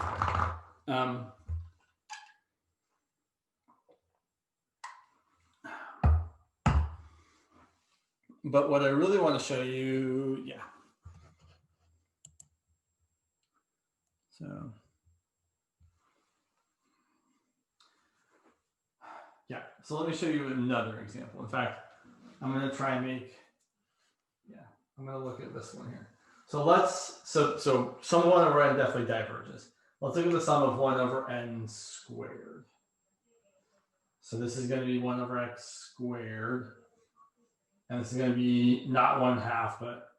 But what I really want to show you, yeah. So So let me show you another example. In fact, I'm going to try and make, I'm going to look at this one here. So so sum of 1 over n definitely diverges. Let's look at the sum of 1 over n squared. So this is going to be 1 over x squared. And this is going to be not 1/2, but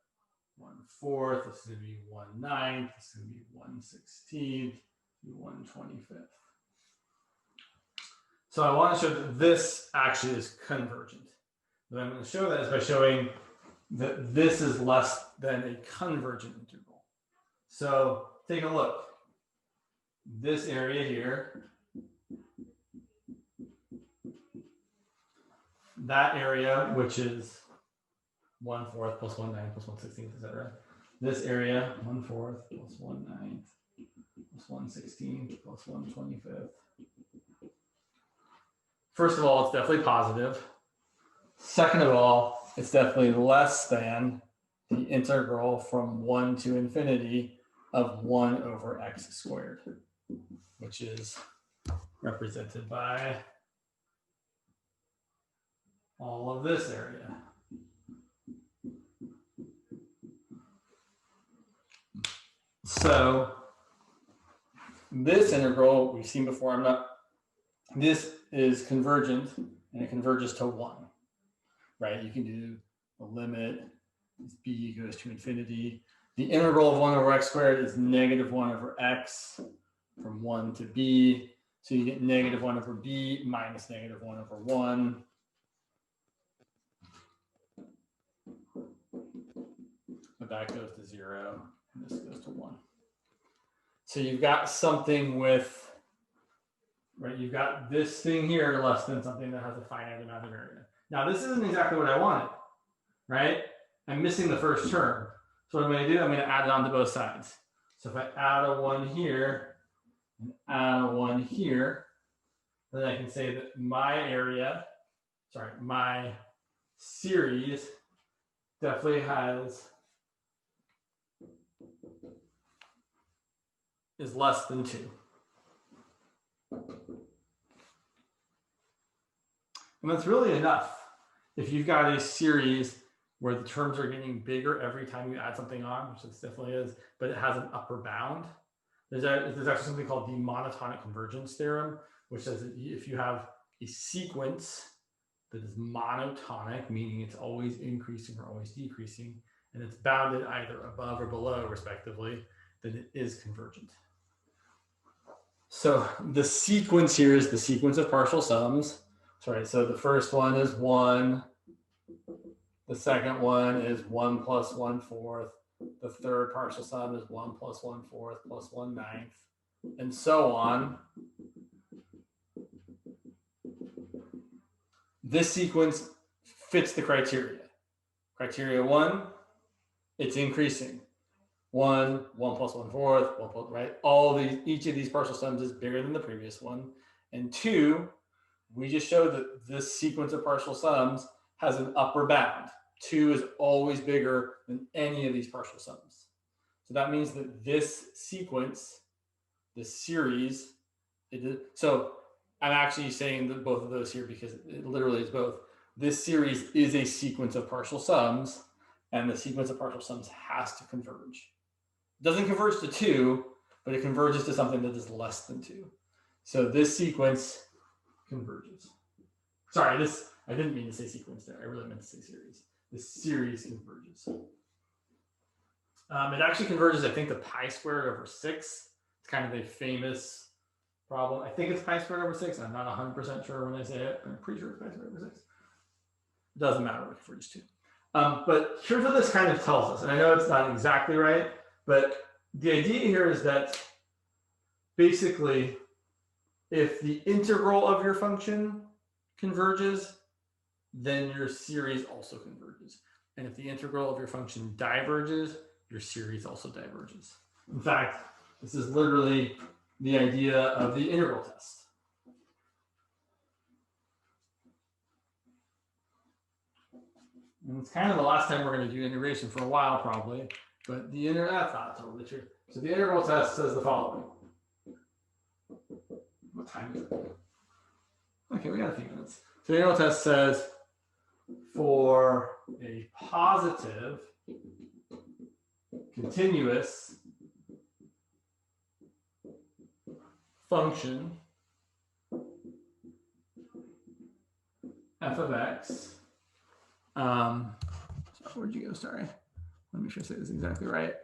1/4. This is going to be 1/9. This is going to be 1/16, 1/25. So I want to show that this actually is convergent. But I'm going to show that is by showing that this is less than a convergent integral. So take a look. This area here, that area, which is 1/4 plus 1/9 plus 1/16, etc. This area, 1/4 plus 1/9 plus 1/16 plus 1/25. First of all, it's definitely positive. Second of all, it's definitely less than the integral from 1 to infinity of 1 over x squared, which is represented by all of this area. So this integral we've seen before, this is convergent and it converges to 1, right? You can do the limit as b goes to infinity. The integral of 1 over x squared is negative 1 over x from 1 to b. So you get negative 1 over b minus negative 1 over 1. But that goes to 0 and this goes to 1. So you've got something with, right, you've got this thing here less than something that has a finite amount of area. Now this isn't exactly what I wanted, right? I'm missing the first term. So what I'm going to do, I'm going to add it on to both sides. So if I add a 1 here and add a 1 here, then I can say that my series definitely is less than 2. And that's really enough. If you've got a series where the terms are getting bigger every time you add something on, which this definitely is, but it has an upper bound. There's actually something called the Monotonic Convergence theorem, which says that if you have a sequence that is monotonic, meaning it's always increasing or always decreasing, and it's bounded either above or below, respectively, then it is convergent. So the sequence here is the sequence of partial sums. Sorry, so the first one is 1. The second one is 1 plus 1/4. The third partial sum is 1 plus 1/4 plus 1/9, and so on. This sequence fits the criteria. Criteria 1, it's increasing. 1 plus 1/4, 1 plus, right? Each of these partial sums is bigger than the previous one. And 2, we just showed that this sequence of partial sums has an upper bound. 2 is always bigger than any of these partial sums. So that means that this sequence, this series, so I'm actually saying that both of those here because it literally is both. This series is a sequence of partial sums, and the sequence of partial sums has to converge. It doesn't converge to 2, but it converges to something that is less than 2. So this sequence converges. Sorry, I didn't mean to say sequence there. I really meant to say series. This series converges. It actually converges, I think, to pi squared over 6. It's kind of a famous problem. I think it's pi squared over 6. I'm not 100% sure when I say it. I'm pretty sure it's pi squared over 6. It doesn't matter what it converges to. But here's what this kind of tells us. And I know it's not exactly right, but the idea here is that basically, if the integral of your function converges, then your series also converges. And if the integral of your function diverges, your series also diverges. In fact, this is literally the idea of the integral test. And it's kind of the last time we're going to do integration for a while, probably. But that's not totally true. So the integral test says the following. What time is it? Okay, we got a few minutes. So the integral test says for a positive continuous function f of x. Where'd you go? Sorry. Let me make sure I say this exactly right.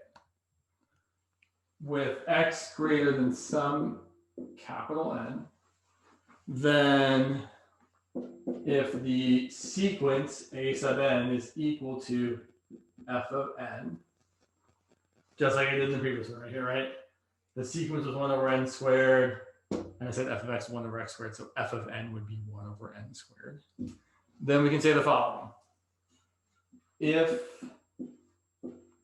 With x greater than some capital N, then if the sequence a sub n is equal to f of n, just like I did in the previous one right here, right? The sequence was 1 over n squared, and I said f of x 1 over x squared, so f of n would be 1 over n squared. Then we can say the following. If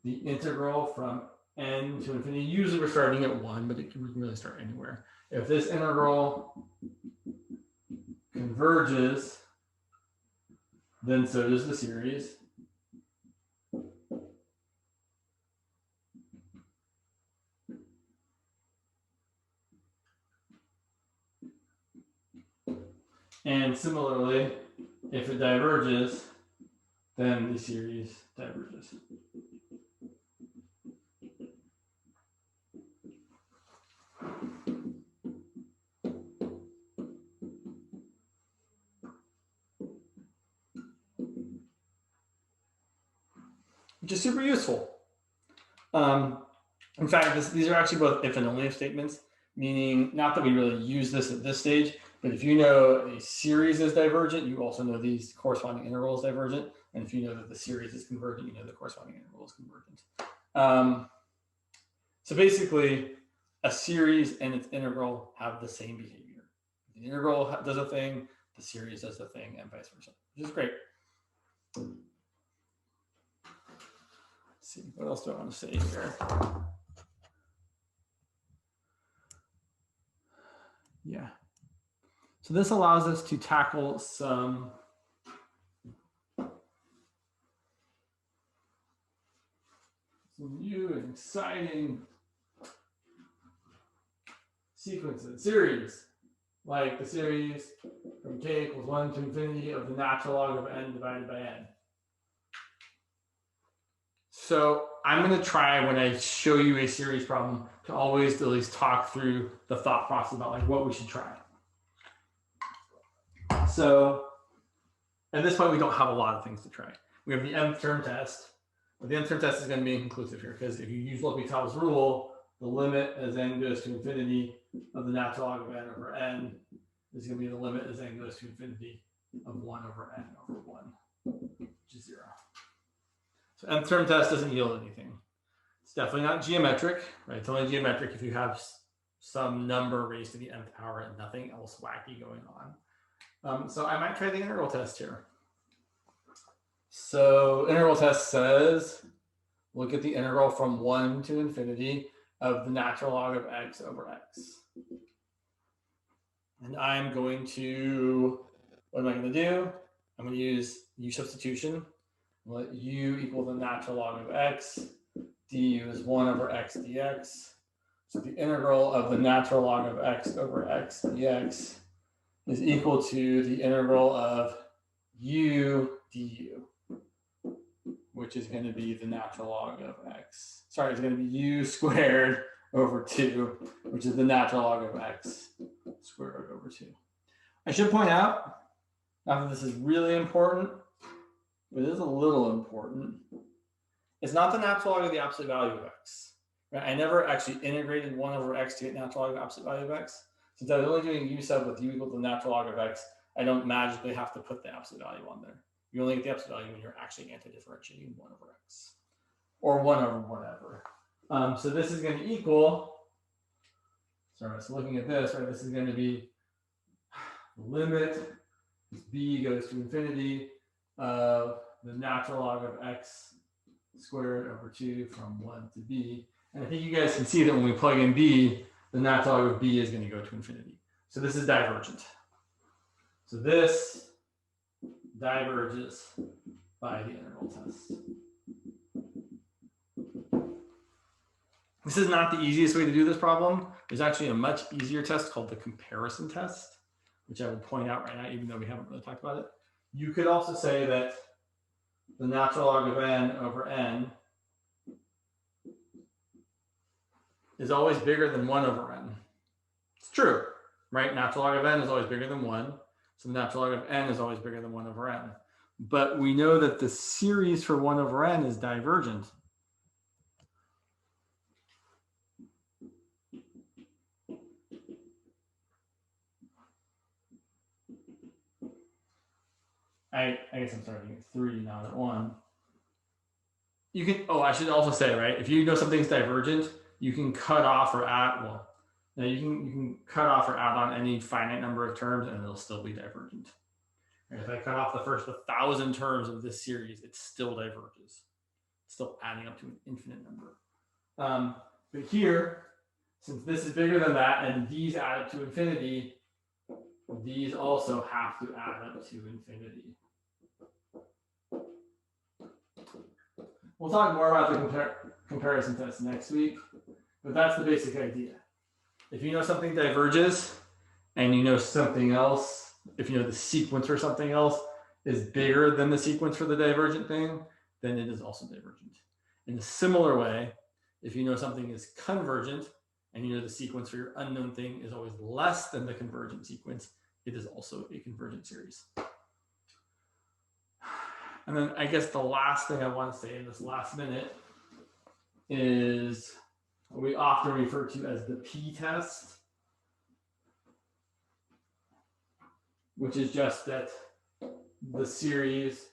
the integral from n to infinity, usually we're starting at 1, but we can really start anywhere. If this integral converges, then so does the series. And similarly, if it diverges, then the series diverges. Which is super useful. In fact, these are actually both if and only if statements, meaning not that we really use this at this stage, but if you know a series is divergent, you also know these corresponding intervals divergent. And if you know that the series is convergent, you know the corresponding interval is convergent. So basically, a series and its integral have the same behavior. The integral does a thing, the series does a thing, and vice versa, which is great. Let's see, what else do I want to say here? Yeah. So this allows us to tackle some new and exciting sequences, series, like the series from k equals 1 to infinity of the natural log of n divided by n. So I'm going to try, when I show you a series problem, to always at least talk through the thought process about like what we should try. So at this point, we don't have a lot of things to try. We have the nth term test, but the nth term test is going to be inconclusive here because if you use L'Hopital's rule, the limit as n goes to infinity of the natural log of n over n is going to be the limit as n goes to infinity of 1 over n over 1, which is 0. So nth term test doesn't yield anything. It's definitely not geometric, right? It's only geometric if you have some number raised to the nth power and nothing else wacky going on. So I might try the integral test here. So integral test says, look at the integral from 1 to infinity of the natural log of x over x. And I'm going to, what am I going to do? I'm going to use u substitution. Let u equal the natural log of x. Du is 1 over x dx. So the integral of the natural log of x over x dx is equal to the integral of u du, which is going to be the natural log of x. Sorry, it's going to be u squared over 2, which is the natural log of x squared over 2. I should point out, not that this is really important, but it is a little important. It's not the natural log of the absolute value of x. Right? I never actually integrated 1 over x to get natural log of absolute value of x. Since I was only doing u sub with u equal to the natural log of x, I don't magically have to put the absolute value on there. You only get the absolute value when you're actually anti-differentiating 1 over x, or 1 over whatever. So this is going to equal, sorry, so looking at this, right, this is going to be limit b goes to infinity of the natural log of x squared over 2 from 1 to b. And I think you guys can see that when we plug in b, the natural log of b is going to go to infinity. So this is divergent. So this diverges by the integral test. This is not the easiest way to do this problem. There's actually a much easier test called the comparison test, which I will point out right now, even though we haven't really talked about it. You could also say that the natural log of n over n is always bigger than 1 over n. It's true, right? Natural log of n is always bigger than 1. So the natural log of n is always bigger than 1 over n. But we know that the series for 1 over n is divergent. I guess I'm starting at 3 now at 1. You can, oh, I should also say, right, if you know something's divergent, you can cut off or add, well, now you can cut off or add on any finite number of terms and it'll still be divergent. And if I cut off the first 1,000 terms of this series, it still diverges. It's still adding up to an infinite number. But here, since this is bigger than that and these add up to infinity, these also have to add up to infinity. We'll talk more about the comparison test next week, but that's the basic idea. If you know something diverges and you know something else, if you know the sequence for something else is bigger than the sequence for the divergent thing, then it is also divergent. In a similar way, if you know something is convergent and you know the sequence for your unknown thing is always less than the convergent sequence, it is also a convergent series. And then I guess the last thing I want to say in this last minute is what we often refer to as the p-test, which is just that the series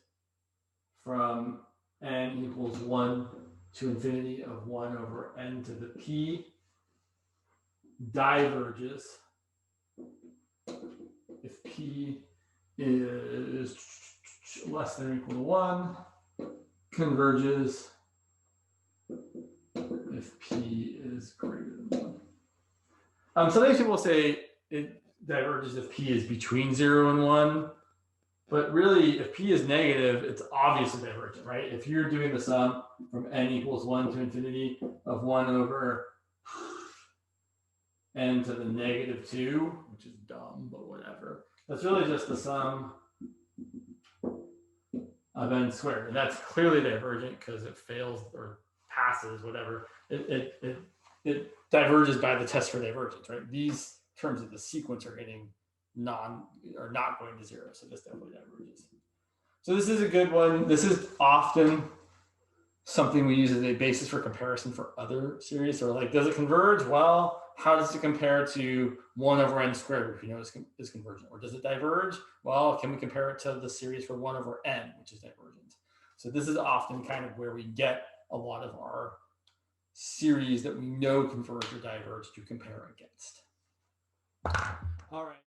from n equals 1 to infinity of 1 over n to the p diverges if p is less than or equal to 1, converges if p is greater than 1. Sometimes people say it diverges if p is between 0 and 1, but really if p is negative, it's obviously divergent, right? If you're doing the sum from n equals 1 to infinity of 1 over n to the negative 2, which is dumb, but whatever. That's really just the sum of n squared. And that's clearly divergent because it fails or passes, whatever. It diverges by the test for divergence, right? These terms of the sequence are not going to 0, so this definitely diverges. So this is a good one. This is often something we use as a basis for comparison for other series. So like, does it converge? Well, how does it compare to 1 over n squared, which we know is convergent? Or does it diverge? Well, can we compare it to the series for 1 over n, which is divergent? So this is often kind of where we get a lot of our series that we know converge or diverge to compare against. All right.